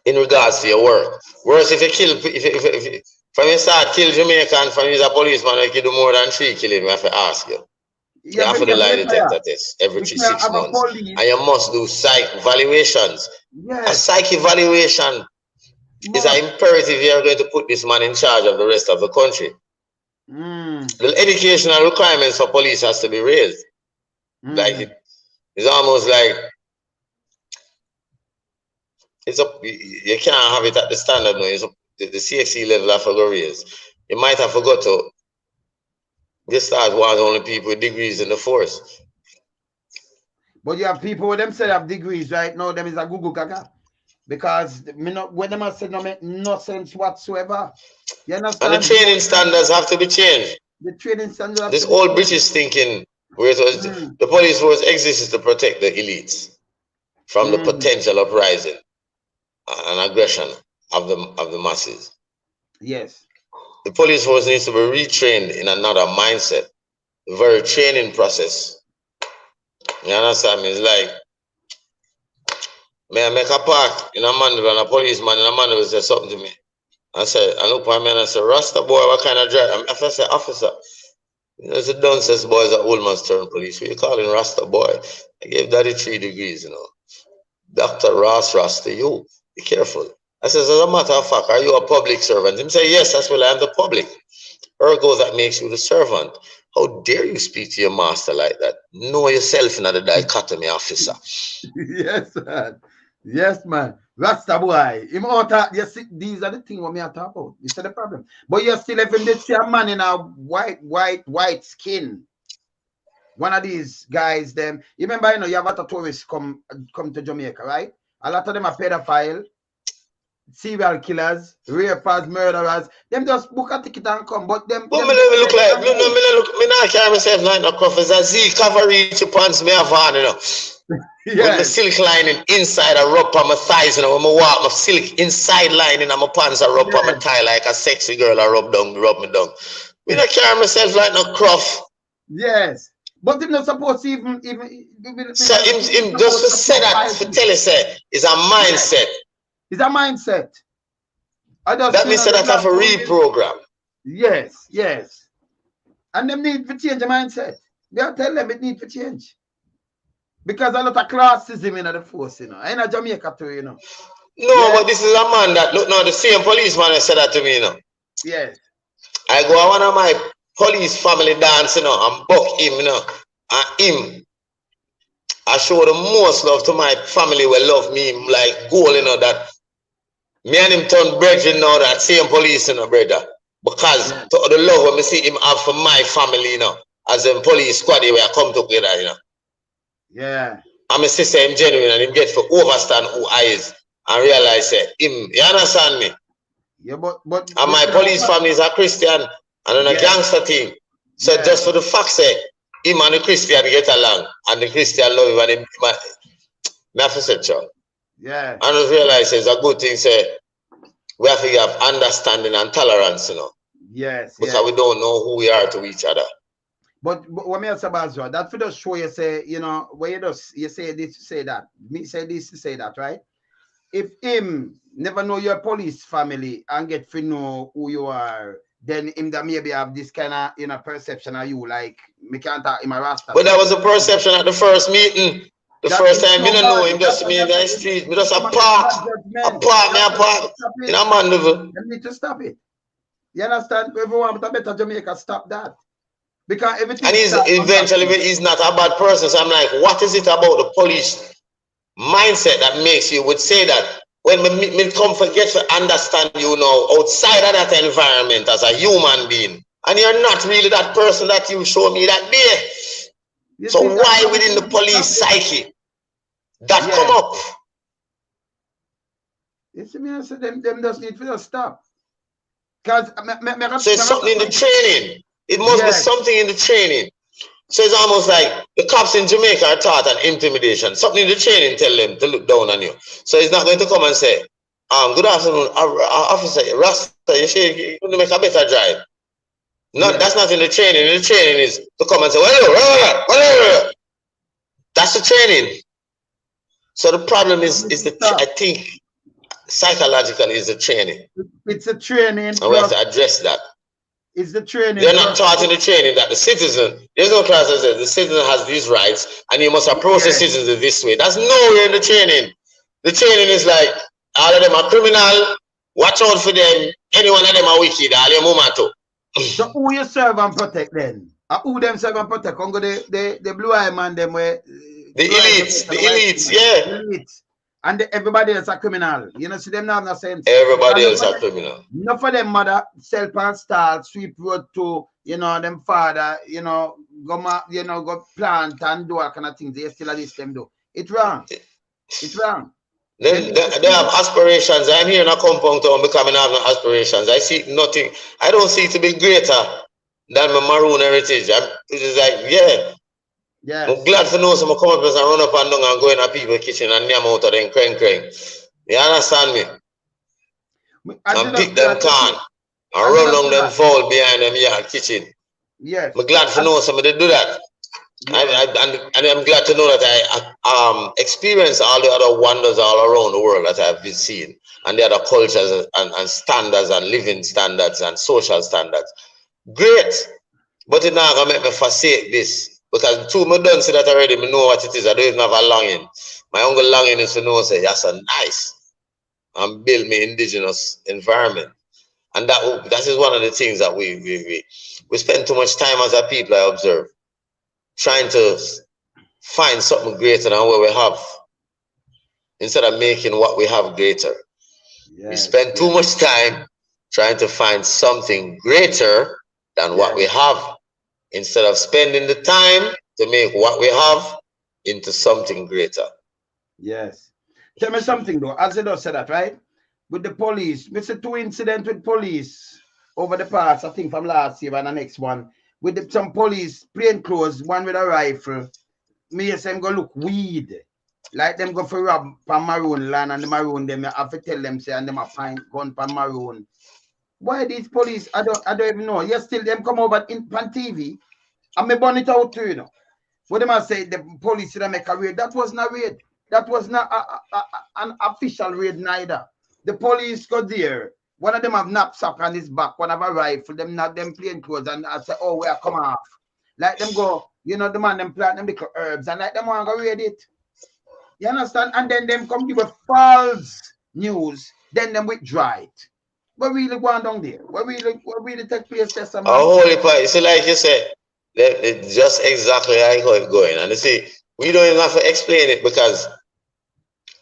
In regards to your work. Worse, if you kill, if from you start kill Jamaican, from you as a policeman, like you do more than 3 killing, we have to ask you. You have to do lie detector test every 6 months. And you must do psych evaluations. Yes. A psych evaluation is an imperative. You are going to put this man in charge of the rest of the country. The educational requirements for police has to be raised. Like it's almost like you can't have it at the standard now. The CXC level have to go raised. You might have forgot to this start was only people with degrees in the force. But you have people with them say have degrees right now. Them is a Google gaga. Because when them have said no make no sense whatsoever. You understand? And the training standards have to be changed. The training standards. This old British thinking where it was the police force exists to protect the elites from the potential uprising and aggression of the masses. Yes. The police force needs to be retrained in another mindset. The very training process. You understand me? It's like, may I make a park in a Mandeville and a policeman in a Mandeville said something to me. I said, I look at me and I said, Rasta boy, what kind of drive? I said, officer. You know, it's a dunces boy is a old man's turn police. What you calling Rasta boy? I gave daddy 3 degrees, you know. Dr. Ross Rasta, you. Be careful. I said, as a matter of fact, are you a public servant? He said, yes, that's well, I am the public. Ergo, that makes you the servant. How dare you speak to your master like that? Know yourself in the dichotomy, officer. Yes, man. Yes, man. Rasta boy. You see, these are the things what me are talking about. This is the problem. But you still even see a man in a white skin. One of these guys, them. You remember, you know, you have a lot of tourists come to Jamaica, right? A lot of them are pedophile, serial killers, rapers, murderers. Them just book a ticket and come. But them. But me never look like me not carry myself like no coffers. A Z cavalry pants me have on, you know. Yes. With my silk lining inside I rub on my thighs, you know, when I walk my silk inside lining on my pants I rub on my thigh like a sexy girl I rub me down. Me not carry myself like no cruff. Yes. But him not supposed to even so him just to say that to tell you say it's a mindset. It's a mindset. That means that I have a reprogram. Yes, yes. And them need to change the mindset. They tell them it need to change. Because a lot of classism in the force, you know. In Jamaica too, you know. No, but this is a man that look now the same policeman that said that to me, you know. Yes. I go to one of my police family dance, you know, and buck him, you know. And him, I show the most love to my family will love me like gold, you know, that me and him turn brethren now, that same police, you know, brother. Because to the love when me see him have for my family, you know, as a police squad where I come together, you know. Yeah. I'm a sister him genuine and him get for overstand who I is and realize him, you understand me? Yeah, but and my police family is a Christian and on a gangster team. So just for the fact say him and the Christian get along and the Christian love him and him me have to say, John. Yeah. And I realize it's a good thing, say we have to have understanding and tolerance, you know. Yes. Because we don't know who we are to each other. But what me say about that for the show you say, you know, where you say this, you say that. Me say this, you say that, right? If him never know your police family and get to know who you are, then him that maybe have this kind of, you know, perception of you, like me can't talk him a Rasta. But that was a perception at the first meeting. The that first time, me don't know him, just me in the street. Me just a part in a Mandeville. You need to stop it. You understand? Everyone but a better Jamaica, stop that. Because everything. And he's not a bad person. So I'm like, what is it about the police mindset that makes you would say that when me come forget to understand you know outside of that environment as a human being, and you're not really that person that you show me that day. So why within the police psyche that come up? You see me, I say them just need to stop. Because so it's something in the training. It must be something in the training. So it's almost like the cops in Jamaica are taught an intimidation. Something in the training tell them to look down on you. So he's not going to come and say, good afternoon, officer, Rasta, you should make a better drive. No, that's not in the training. In the training is to come and say, well, that's the training. So the problem is I think psychologically is the training. It's a training. And we have to address that. It's the training. They're not taught in the training that the citizen, there's no class that says the citizen has these rights and you must approach the citizen this way. That's nowhere in the training. The training is like, all of them are criminal, watch out for them, any one of them are wicked, all your mumato. So who you serve and protect then? Who them serve and protect? Congo the blue eye man them where the elites, yeah. The elites. And everybody else a criminal. You know, see them now have no sense. Everybody else a criminal. Enough for them mother sell pan stall, sweep road to, you know, them father, you know, go plant and do all kind of things. They still at this them do. It's wrong. It's wrong. They have aspirations. I'm here in a compound town becoming have no aspirations. I see nothing. I don't see it to be greater than my maroon heritage. It is like, yeah. I'm glad for know some come up and run up and down and go in a people's kitchen and name out of them crank. You understand me? And pick them can and run down them fall behind them kitchen. Yes. I'm glad for know somebody do that. And I'm glad to know that I experience all the other wonders all around the world that I've been seeing, and the other cultures and standards and living standards and social standards. Great, but it's not gonna make me forsake this because two me done see that already. Me know what it is. I don't even have a longing. My only longing is to know say that's a nice and build me indigenous environment, and that is one of the things that we spend too much time as a people. I observe. Trying to find something greater than what we have instead of making what we have greater. We spend too much time trying to find something greater than what we have instead of spending the time to make what we have into something greater. Yes. Tell me something though, as you just said that, right? With the police, we see two incidents with police over the past, I think from last year and the next one. With some police plain clothes, one with a rifle. Me say them go look weed. Like them go for rob from maroon land and the maroon them have to tell them say and them a find gun from maroon. Why these police? I don't even know. Yes, still them come over in on TV and me burn it out too, you know. What them I say the police did make a raid. That was not raid. That was not an official raid neither. The police go there. One of them have knapsack on his back, one have a rifle, them not them plain clothes, and I say, oh, where come off? Like them go, you know, the man them plant them little herbs, and like them want to go read it. You understand? And then them come give a false news, then them withdraw it. What really going down there? What really take place there? A holy part. So like you said, it's just exactly how it's going. And you see, we don't even have to explain it because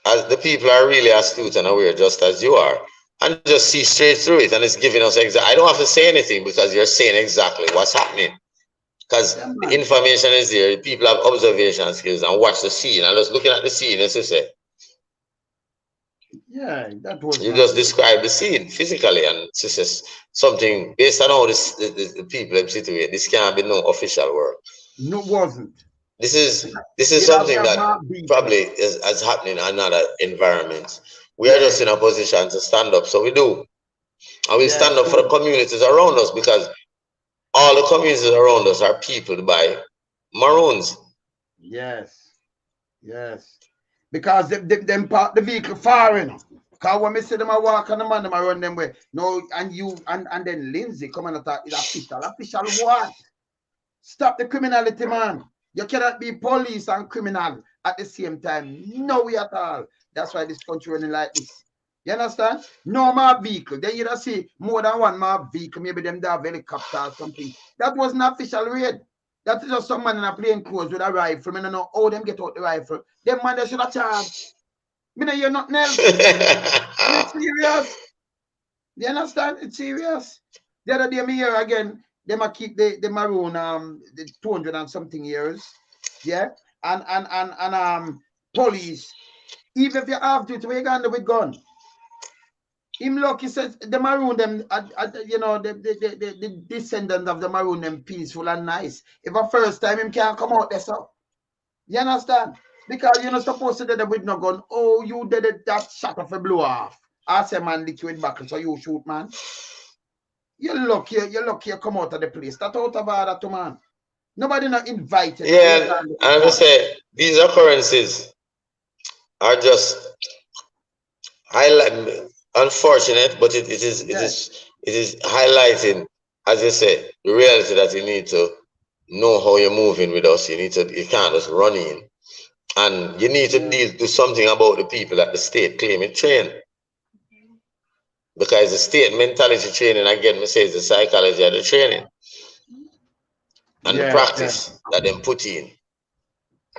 as the people are really astute and aware, just as you are. And just see straight through it, and it's giving us I don't have to say anything because you're saying exactly what's happening. Because the information is there, people have observation skills and watch the scene and just looking at the scene, as you say. Yeah, that was. You just describe the scene physically, and it's just something based on how the people have situated. This can't be no official work. No, wasn't. This is something that probably is happening in another environment. We are just in a position to stand up, so we do. And we stand up for the communities around us because all the communities around us are peopled by Maroons. Yes. Because them park the vehicle far enough. Because when we see them walk on the man, them run them way. No, and then Lindsay come and attack is official. Official what? Stop the criminality, man. You cannot be police and criminal at the same time. No way at all. That's why this country running like this. You understand? No more vehicle. They either see more than one more vehicle, maybe them have helicopter or something. That was an official raid. That is just some man in a plain clothes with a rifle. I don't know how them get out the rifle. Them man they should have charged. Me know you're nothing else. It's serious. You understand? It's serious. The other day me here again, they might keep the maroon the 200 and something years. Yeah. And police. Even if you have to where you gonna do with gun. Him lucky says the maroon them you know the descendants of the maroon them peaceful and nice. If a first time him can't come out there so. You understand? Because you're not supposed to do that with no gun. Oh, you did it, that shot of a blow off. I say man lick you with buckle, so you shoot, man. You're lucky you come out of the place. That's out of order to man. Nobody not invited. Yeah, and I say these occurrences are just unfortunate, but it is highlighting, as you say, the reality that you need to know how you're moving with us. You can't just run in. And you need to do something about the people that the state claim it train. Because the state mentality training, again, me say, is the psychology of the training. And the practice that them put in.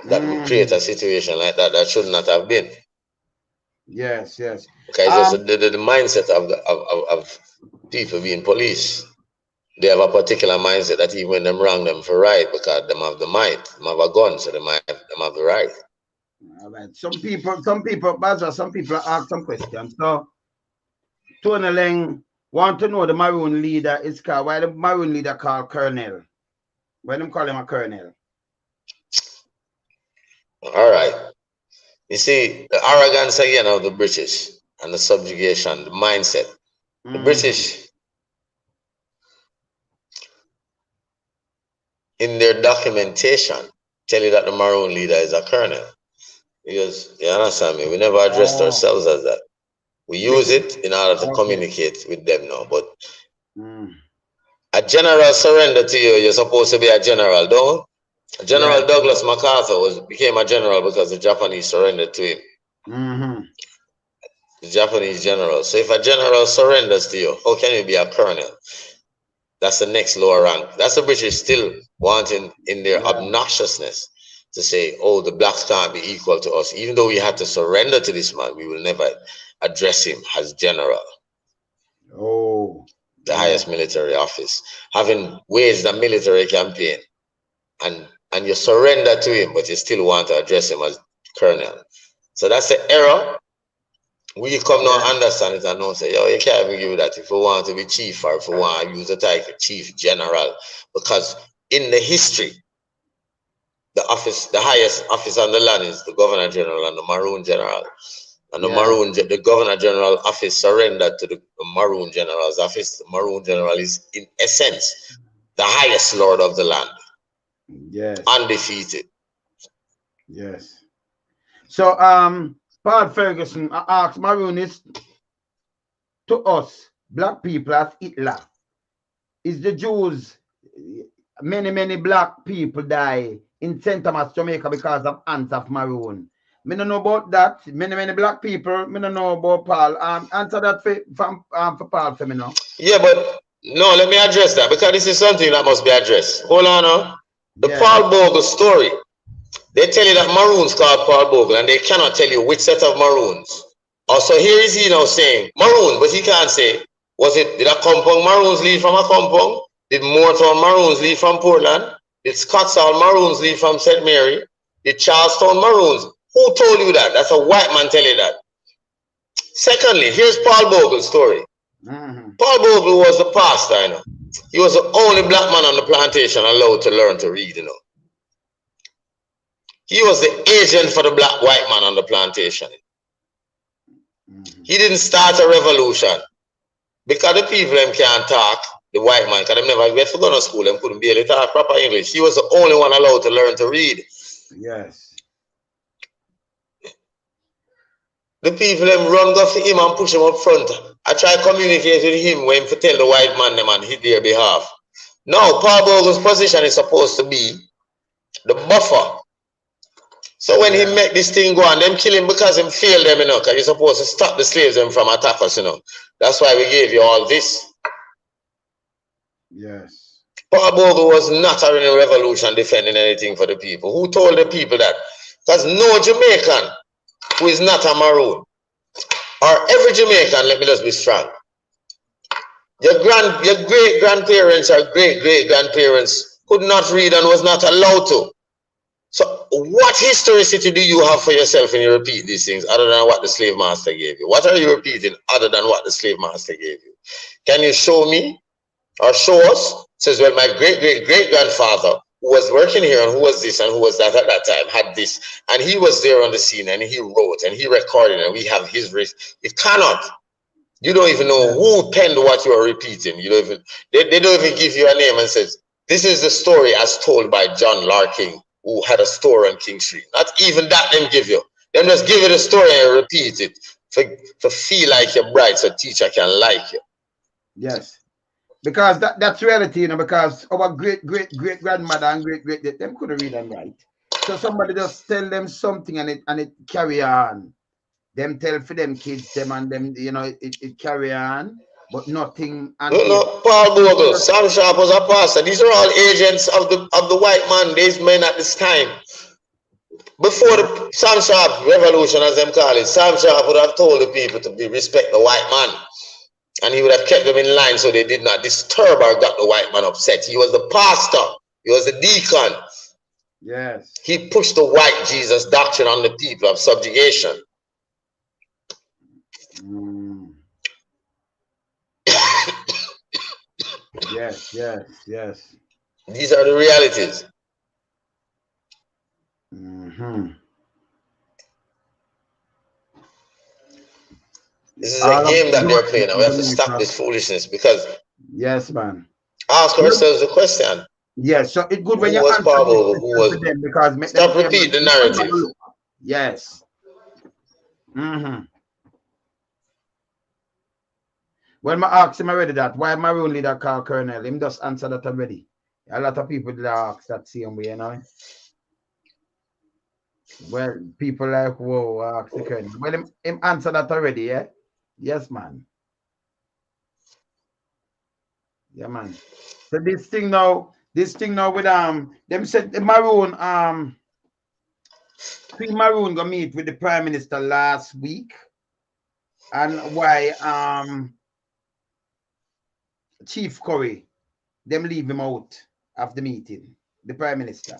That will create a situation like that should not have been. Yes. Because the mindset of people being police. They have a particular mindset that even when them wrong them for right, because them have the might, them have a gun, so them have the right. All right. Some people, Bozra, some people ask some questions. So Tony Leng want to know the maroon leader is called, why the maroon leader called Colonel? Why them call him a colonel? All right. You see, the arrogance again of the British and the subjugation, the mindset. The British, in their documentation, tell you that the maroon leader is a colonel. Because, you understand me, we never addressed ourselves as that. We use it in order to communicate with them now. But a general surrender to you, you're supposed to be a general, don't? General Douglas MacArthur became a general because the Japanese surrendered to him. The Japanese general. So if a general surrenders to you, how can you be a colonel? That's the next lower rank. That's the British still wanting in their obnoxiousness to say, oh, the blacks can't be equal to us. Even though we had to surrender to this man, we will never address him as general. Oh. The highest military office. Having waged a military campaign and you surrender to him, but you still want to address him as colonel. So that's the error. We come now understand it and now say, yo, you can't even give that if you want to be chief or if you want to use the title chief general. Because in the history, the highest office on the land is the governor general and the maroon general. And the governor general office surrendered to the maroon general's office. The maroon general is in essence the highest lord of the land. Yes. Undefeated. Yes. So Paul Ferguson asked Maroonists to us, black people as Hitler. Is the Jews, many black people die in St. Thomas, Jamaica because of ants of maroon. Me don't know about that. Many black people, me don't know about Paul. Answer that for Paul for me now. Yeah, but no, let me address that because this is something that must be addressed. Hold on now. The Paul Bogle story. They tell you that maroons called Paul Bogle and they cannot tell you which set of maroons. Also, here is he now saying maroon, but he can't say, did a compound maroons leave from a compound? Did Moortown maroons leave from Portland? Did Scottsall maroons leave from St. Mary? Did Charlestown maroons? Who told you that? That's a white man tell you that. Secondly, here's Paul Bogle's story. Paul Bogle was the pastor, you know. He was the only black man on the plantation allowed to learn to read, you know. He was the agent for the black white man on the plantation. He didn't start a revolution because the people them can't talk, the white man, because they never went to go to school, them couldn't be able to talk proper English. He was the only one allowed to learn to read. Yes. The people them run go for him and push him up front. I try to communicate with him when to tell the white man them and hit their behalf. Now, Paul Bogle's position is supposed to be the buffer So when he make this thing go on, them kill him because him failed them, you know, because you're supposed to stop the slaves them from attack us, you know. That's why we gave you all this. Yes. Paul Bogle was not having a revolution defending anything for the people. Who told the people that? Because no Jamaican who is not a maroon, or every Jamaican, let me just be strong. Your great-grandparents or great-great-grandparents could not read and was not allowed to. So what historicity do you have for yourself when you repeat these things other than what the slave master gave you? What are you repeating other than what the slave master gave you? Can you show me or show us? It says, well, my great-great-great-grandfather who was working here and who was this and who was that at that time had this, and he was there on the scene and he wrote and he recorded and we have his wrist. It cannot. You don't even know who penned what you are repeating. You don't even, they don't even give you a name and says, this is the story as told by John Larkin, who had a store on King Street. Not even that them give you. Them just give you the story and repeat it to feel like you're bright so teacher can like you. Yes. Because that's reality, you know, because our great-great-great-grandmother and great-great, them couldn't read and write. So somebody just tell them something and it carry on. Them tell for them kids, them and them, you know, it carry on, but nothing. No, Paul Bogle, Sam Sharp was a pastor. These are all agents of the white man, these men at this time. Before the Sam Sharp revolution, as them call it, Sam Sharp would have told the people to respect the white man. And he would have kept them in line so they did not disturb or got the white man upset. He was the pastor. He was the deacon. Yes. He pushed the white Jesus doctrine on the people of subjugation. Yes. These are the realities. This is a game that they're playing. And we have to stop this foolishness because. Yes, man. Ask ourselves the question. Yes, so it's good when you answer them because stop repeat the narrative. Yes. When I ask him already that, why maroon leader call Colonel? Him just answer that already. A lot of people that ask that same way, you know. Well, people like, whoa, ask the Colonel. Well, him answer that already, yeah? Yes, man. Yeah, man. So this thing now with them said the maroon Queen Maroon gonna meet with the Prime Minister last week, and why Chief Curry them leave him out of the meeting, the Prime Minister.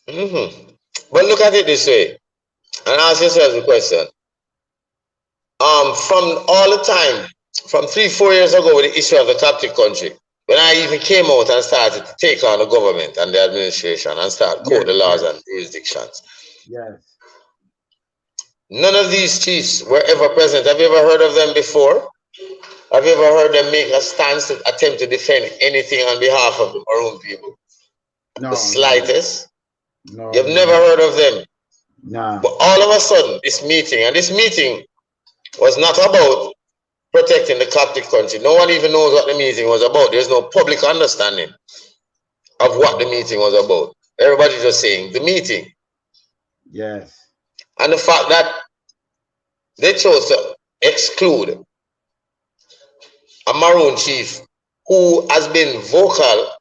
But look at it this way and ask yourself the question. From all the time, from 3-4 years ago with the issue of the Coptic country, when I even came out and started to take on the government and the administration and start quote the laws and jurisdictions. Yes. None of these chiefs were ever present. Have you ever heard of them before? Have you ever heard them make a stance to attempt to defend anything on behalf of the Maroon people? No. The slightest? No. You've never heard of them? No. But all of a sudden, this meeting was not about protecting the Coptic country. No one even knows what the meeting was about. There's no public understanding of what the meeting was about. Everybody's just saying the meeting. Yes. And the fact that they chose to exclude a Maroon chief who has been vocal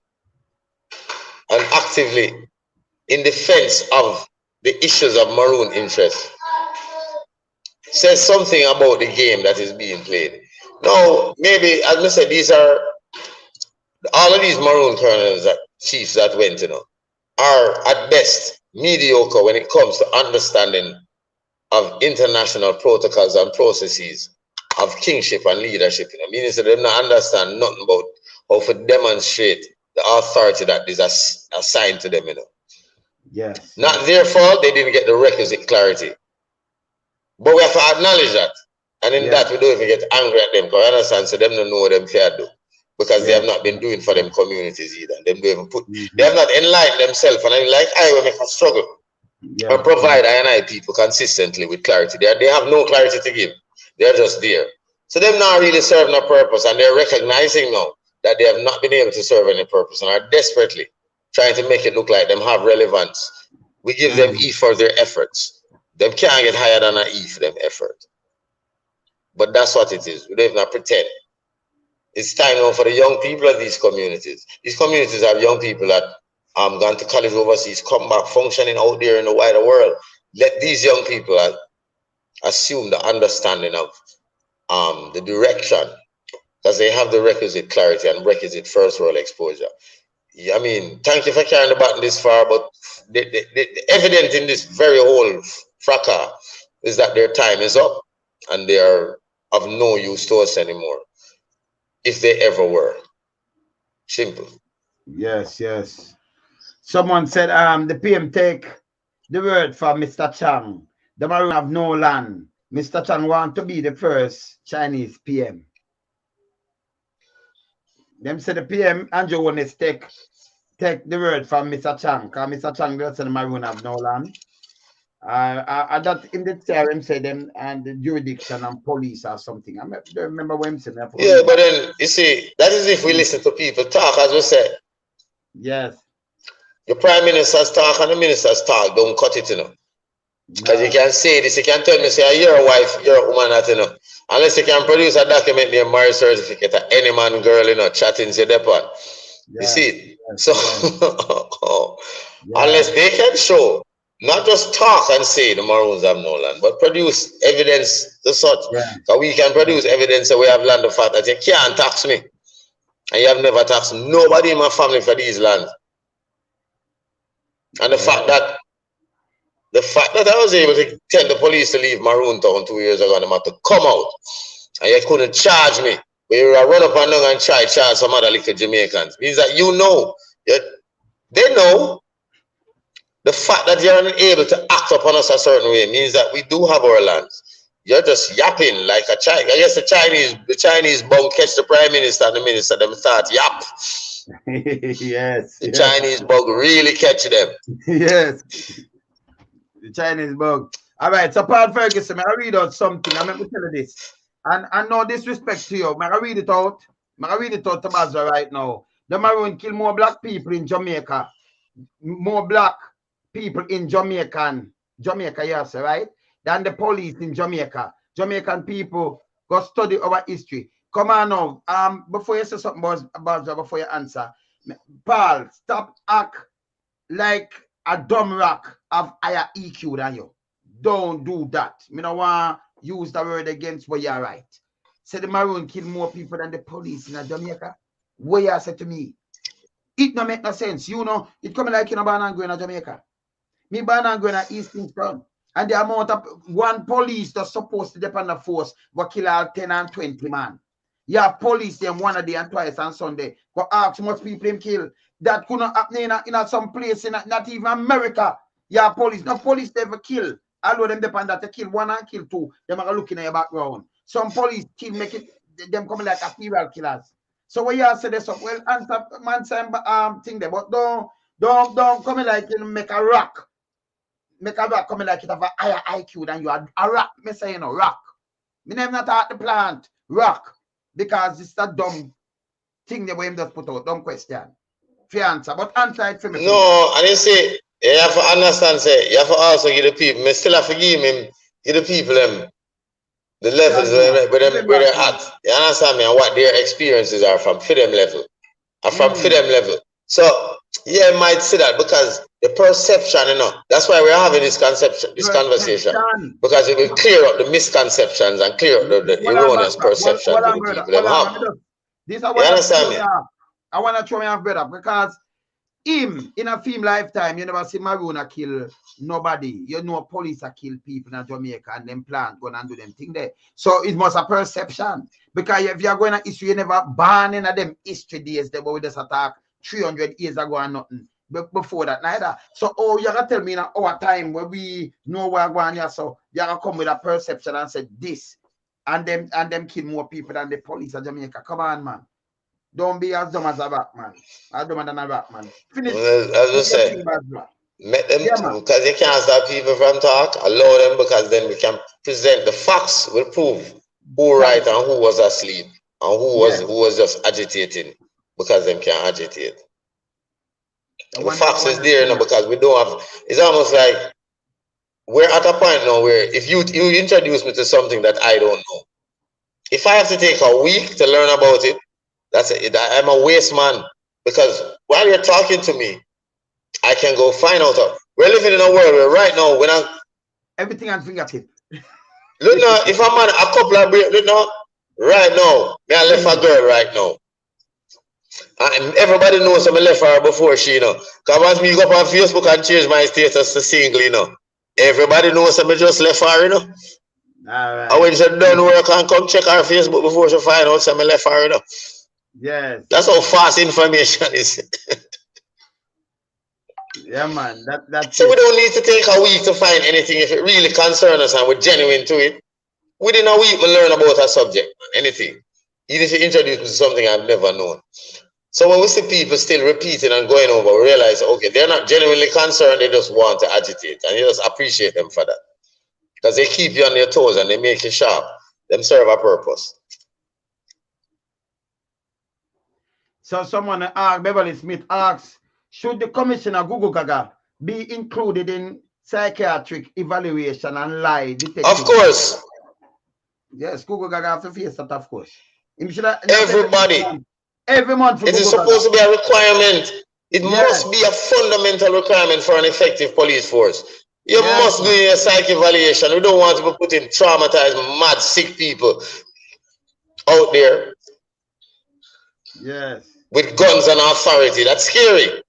and actively in defense of the issues of Maroon interests says something about the game that is being played. Now, maybe, as I said, these are all of these Maroon colonels, that chiefs that went, you know, are at best mediocre when it comes to understanding of international protocols and processes of kingship and leadership. You know, meaning that they don't understand nothing about how to demonstrate the authority that is assigned to them. You know, yes. Not their fault; they didn't get the requisite clarity. But we have to acknowledge that, and in that we don't even get angry at them because I understand. So them don't know what them fair do because they have not been doing for them communities either. Them don't even put. They have not enlightened themselves, and I'm like I will make a struggle. And provide I people consistently with clarity. They have no clarity to give. They're just there. So they're not really serving a purpose, and they're recognizing now that they have not been able to serve any purpose and are desperately trying to make it look like them have relevance. We give them E for their efforts. Them can't get higher than an E for them effort. But that's what it is. We don't even pretend. It's time now for the young people of these communities. These communities have young people that gone to college overseas, come back functioning out there in the wider world. Let these young people assume the understanding of the direction, because they have the requisite clarity and requisite first world exposure. I mean, thank you for carrying the button this far, but the evidence in this very whole fracas is that their time is up and they are of no use to us anymore, if they ever were. Simple. Yes, yes. Someone said, the PM take the word from Mr. Chang. The Maroon have no land. Mr. Chang want to be the first Chinese PM. Them say the PM, Andrew Jones take the word from Mr. Chang, because Mr. Chang just said the Maroon have no land. That in the theorem say them and the jurisdiction and police or something. I don't remember what him saying. Yeah, but then you see, that is if we listen to people talk, as we said. Yes. The prime ministers talk and the ministers talk, don't cut it, you know. Because you can say this, you can tell me, say, you're a wife, you're a woman, that, you know. Unless you can produce a document named marriage certificate of any man, girl, you know, chatting to the depot. You see it? So, unless they can show, not just talk and say the Maroons have no land, but produce evidence to such. So we can produce evidence that we have land, the fact that you can't tax me. And you have never taxed nobody in my family for these lands. And the fact that I was able to tell the police to leave Maroon Town 2 years ago and them have to come out. And you couldn't charge me. But you run up and down and charge some other little Jamaicans. Means that you know, they know. The fact that you're unable to act upon us a certain way means that we do have our lands. You're just yapping like a child. I guess the Chinese bum catch the prime minister and the minister, them start yap. Yes. The Chinese bug really catch them. Yes. The Chinese bug. All right, so Paul Ferguson, I read out something. I'm going to tell you this. And no disrespect to you. I read it out. I read it out to Bozra right now. The Maroon kill more black people in Jamaica. More black people in Jamaica, yes, right? Than the police in Jamaica. Jamaican people go study our history. Come on now. Before you say something about before you answer, Paul, stop act like a dumb rock of higher EQ than you. Don't do that. I don't want to use the word against what you're right. Say the Maroon kill more people than the police in Jamaica. What you say to me? It don't make no sense. You know, it coming like you know, born and going to Jamaica. Me born and going to East Kingston. And the amount of one police that's supposed to depend on the force will kill all 10 and 20 man. You have police them one a day and twice on Sunday. Go ask much people him kill. That could not happen in some place in not even America. You have police. No police never kill. Although them depend that they kill one and kill two. Them are looking at your background. Some police kill make it them coming like a serial killers. So when you say this up, well, answer man same thing there, but don't come in like you make a rock. Make a rock coming like it have a higher IQ than you are. A rock, me say you know, rock. Me never not at the plant, rock. Because it's a dumb thing the way him just put out, dumb question. Fair answer, but answer it for me. No, and you see, you have to understand, say, you have to also give the people, me still have to give the people them the levels where they're at. You understand me? And what their experiences are from them level. And from them level. So yeah, you might say that because the perception, you know, that's why we're having this conversation. Because it will clear up the misconceptions and clear up the erroneous perception that the people have. This I understand me? I want to throw me off, brother, because him in a film lifetime, you never see Maroon kill nobody. You know, police kill people in Jamaica and them plant going and do them thing there. So it must a perception. Because if you're going to history, you never ban in them history days, they will just attack 300 years ago and nothing. Before that neither. So you gotta tell me in our time where we know where we're going here, so you gotta come with a perception and say this and them kill more people than the police of Jamaica. Come on, man. Don't be as dumb as a rock, man. As dumb than a rock, man. Finish. As I said, make them because you can't stop people from talk. Allow them, because then we can present the facts. Will prove who right and who was asleep and who was just agitating, because them can't agitate. The facts is there, you know, because we don't have. It's almost like we're at a point now where if you introduce me to something that I don't know, if I have to take a week to learn about it, that's it. I'm a waste man, because while you're talking to me, I can go find out. We're living in a world where right now, when I everything on fingertip. Look now, if I'm on a couple of breaks, look now, right now, me I left a girl right now. And everybody knows I left her before she, you know. Because once me go up on Facebook and change my status to single, you know, everybody knows I just left her, you know. All right. And when she done work and come check her Facebook before she find out I left her, you know. Yes. That's how fast information is. Yeah, man. That's so we don't need to take a week to find anything if it really concerns us and we're genuine to it. Within a week, we learn about a subject, anything. Even if you introduce me to something I've never known. So when we see people still repeating and going over, we realize, okay, they're not genuinely concerned, they just want to agitate. And you just appreciate them for that. Because they keep you on your toes and they make you sharp. Them serve a purpose. So someone Beverly Smith asks, should the commissioner Google Gaga be included in psychiatric evaluation and lie detecting? Of course. Yes, Google Gaga have to face that, of course. Everybody. Every month. It is supposed to be a requirement. It must be a fundamental requirement for an effective police force. You must do your psych evaluation. We don't want to be putting traumatized, mad, sick people out there. Yes. With guns and authority. That's scary.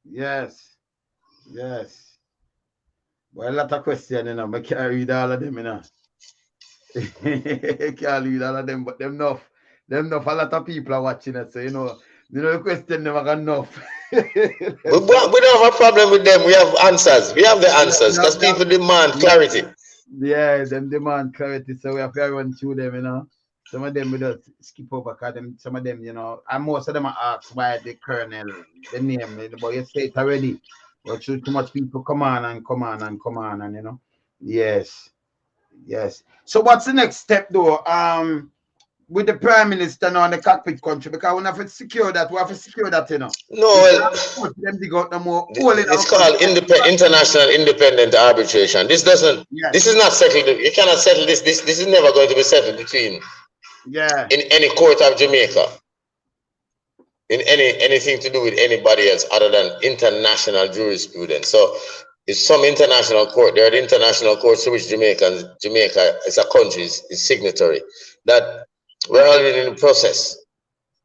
Yes. Yes. Well, a lot of questions, you know. I can't read all of them, you know. I can't read all of them, but them enough. A lot of people are watching it, so you know the question never got enough. we don't have a problem with them. We have answers. We have the answers because people demand clarity. Yeah, them demand clarity, so we have to run through them, you know. Some of them we just skip over because some of them, you know, and most of them are asked by the colonel, the name, but you say it already. But too much people come on, and you know. Yes. So what's the next step though? With the prime minister now in the cockpit country, because we have to secure that, you know. No, it's called international independent arbitration. This doesn't. Yes. This is not settled. You cannot settle this. This is never going to be settled between. Yeah. In any court of Jamaica. In anything to do with anybody else other than international jurisprudence. So it's some international court. There are the international courts to which Jamaica as a country is signatory. That we're already in the process.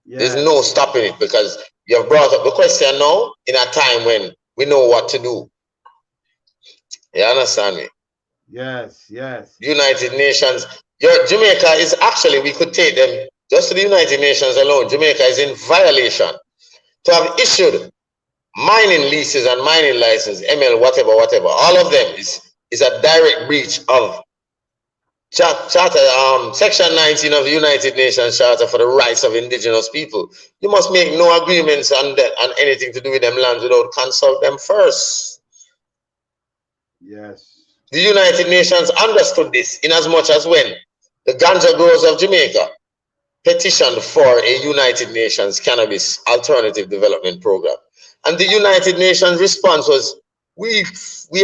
Yeah. There's no stopping it because you have brought up the question now in a time when we know what to do. You understand me? Yes. United Nations. Jamaica is actually, we could take them just to the United Nations alone. Jamaica is in violation to have issued mining leases and mining license, ML, whatever. All of them is a direct breach of Charter, Section 19 of the United Nations Charter for the Rights of Indigenous People. You must make no agreements on anything to do with them lands without consult them first. Yes. The United Nations understood this in as much as when the ganja growers of Jamaica petitioned for a United Nations Cannabis Alternative Development Program. And the United Nations response was, we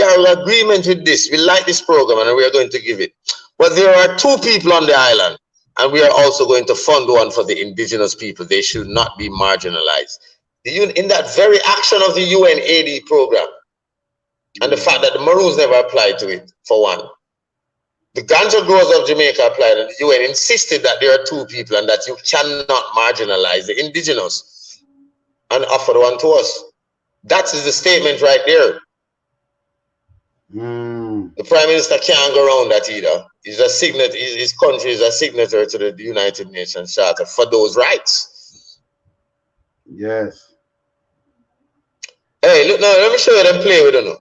are in agreement with this. We like this program and we are going to give it. But there are 2 people on the island, and we are also going to fund one for the indigenous people. They should not be marginalized. In that very action of the UNAD program, and the fact that the Maroons never applied to it, for one, the ganja growers of Jamaica applied, and the UN insisted that there are 2 people and that you cannot marginalize the indigenous, and offered one to us. That is the statement right there. The Prime Minister can't go around that either. He's a signatory, his country is a signatory to the United Nations Charter for those rights. Yes. Hey, look now, let me show you them play with you.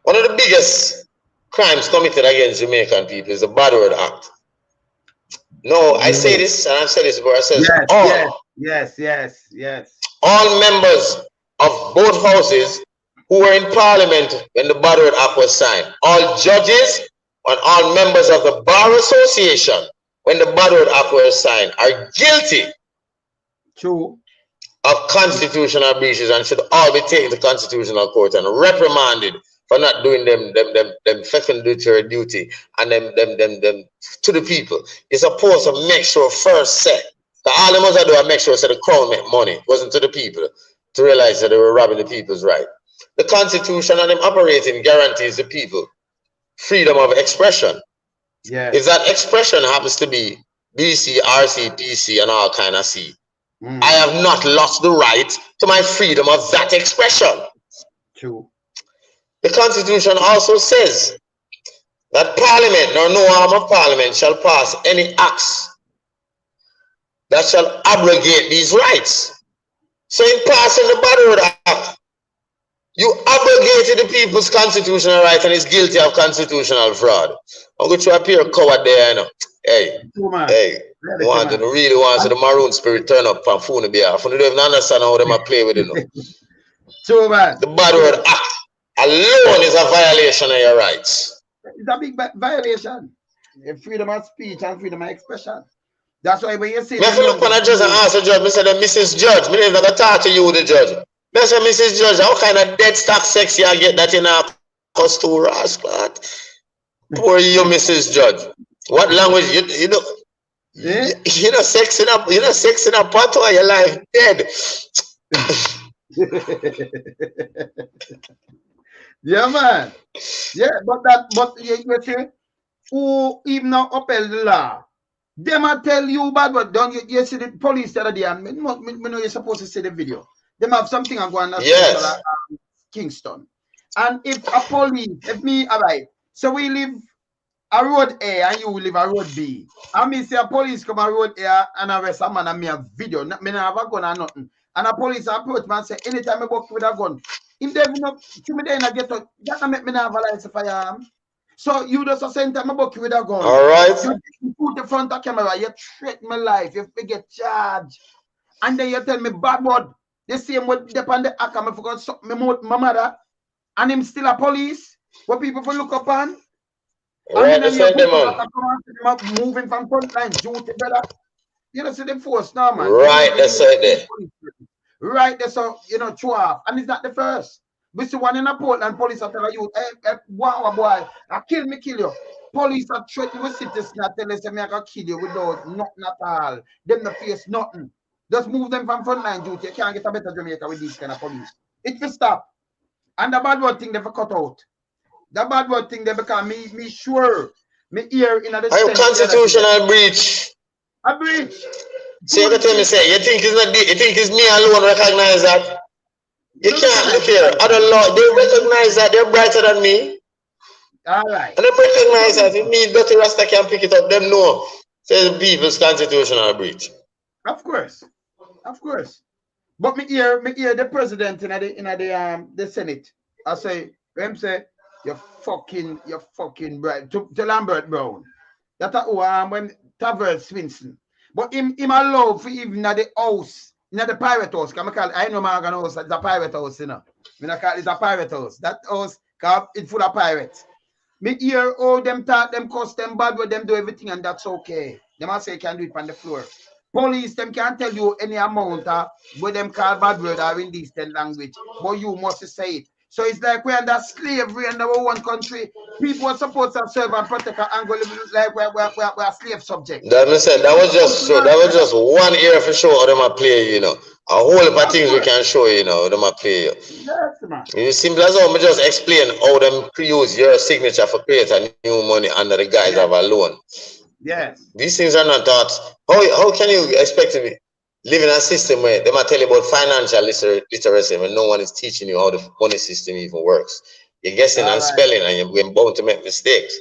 One of the biggest crimes committed against Jamaican people is the Bad Word Act. No, I say this, and I've said this before, I said yes. All members of both houses who were in Parliament when the Bad Word Act was signed, all judges and all members of the Bar Association when the Bad Word Act was signed are guilty of constitutional breaches and should all be taken to constitutional court and reprimanded for not doing them fecundatory duty and them to the people. You're supposed to make sure first set. All they must do is make sure that the crown make money. It wasn't to the people to realize that they were robbing the people's right. The constitution and them operating guarantees the people freedom of expression. Yeah. If that expression happens to be BC, RC, PC, and all kind of C, I have not lost the right to my freedom of that expression. True. The Constitution also says that Parliament, nor no arm of Parliament, shall pass any acts that shall abrogate these rights. So in passing the Bad Word Act, you abrogated the people's constitutional right and is guilty of constitutional fraud. I'm going to appear a coward there, you know. Hey, really want the maroon spirit turn up from phone beer. I don't even understand how they play with it. You know. True, man. The Bad Word Act alone is a violation of your rights. It's a big violation. Freedom of speech and freedom of expression. That's why when you say... I look on a judge and ask the judge, I said, Mrs. Judge, I didn't even talk to you, the judge. I said, Mrs. Judge, how kind of dead stock sex you get that in a costume, rascal? Poor you, Mrs. Judge. What language you know? Yeah. You know, sex in a pot or your life dead. Yeah, man. Yeah, but you see, who even now upheld the law? Them I tell you bad word. Don't you see the police the other day? And me know you're supposed to see the video. Them have something I'm going to yes. Kingston. And if a police, if me, all right, so we live a road A and you live a road B. And me see a police come a road A and arrest a man and me a video. Me not have a gun or nothing. And a police approach me and say, anytime I walk with a gun, if they not to me then I get to that make me not have a license firearm. So you just a same time I walk with a gun. All right. You put the front of camera, you threat my life, you get charged. And then you tell me bad word. The same with depend the act, I forgot my mother, and him still a police. What people for look upon. Right, they send them on. Moving from front line, duty, brother. You know, see the force now, man. Right, that's right there. Right there, so you know, true off. And it's not the first. We see one in a Portland, police are telling you, hey, wow, boy, I kill you. Police are threatening with citizens, tell us, I can kill you without nothing at all. Them the face nothing. Just move them from frontline duty. You can't get a better Jamaica with these kind of police. It will stop. And the bad word thing they will cut out. The bad word thing they become me sure. Me ear in the constitutional breach. A breach. So you tell me say you think it's me alone recognize that? You can't look here. Other law they recognize that they're brighter than me. All right. And they recognize that if me dirty Rasta can pick it up, them know. Says the people's constitutional breach. Of course. Of course, but me hear the president in the Senate. I say, him say, you're fucking bright to Lambert Brown. That when Tavern Swinson. But him allow for even at the house, in the pirate house. I know my house, it's a pirate house, you know. It's a pirate house. That house, it's full of pirates. Me hear all them talk, them cuss, them bad with them do everything, and that's okay. Them I say you can do it on the floor. Police, them can't tell you any amount where them call bad word or in this language, but you must say it. So it's like we're under slavery in our one country. People are supposed to serve and protect our angle like we're a slave subject. That was just one area for sure them a play, you know. A whole lot of things we can show you, know, them a play. Yes, man. It's simple as how me just explain how them use your signature for creating new money under the guise of a loan. Yes. These things are not taught. How can you expect to live in a system where they might tell you about financial literacy when no one is teaching you how the money system even works? You're guessing and spelling and you're bound to make mistakes.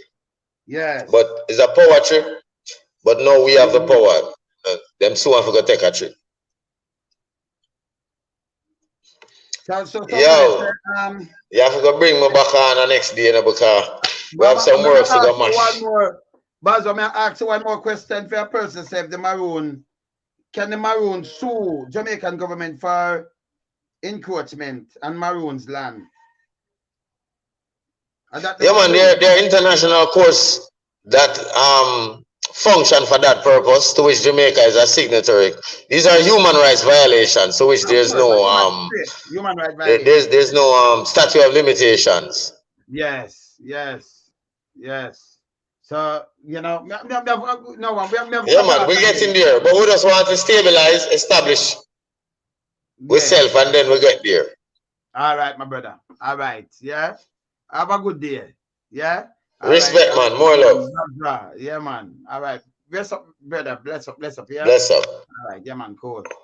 Yes. But it's a power trip. But now we have the power. Them soon have to take a trip. Yo, you have to go bring me back on the next day, because we have some work to go mash. One more. Bazo, may I ask one more question for a person? Say if the Maroon, can the Maroon sue Jamaican government for encroachment on Maroon's land? Yeah, man, there are international courts that function for that purpose to which Jamaica is a signatory. These are human rights violations to which there's no human rights violations. There's no statute of limitations. Yes. So you know, no one. Yeah, man, we're getting there, but we just want to stabilize, establish ourselves, and then we get there. All right, my brother. All right, yeah. Have a good day. Yeah. All respect, right, man. More love. Yeah, man. All right. Bless up, brother. Bless up. Yeah. Bless up. All right, yeah, man. Cool.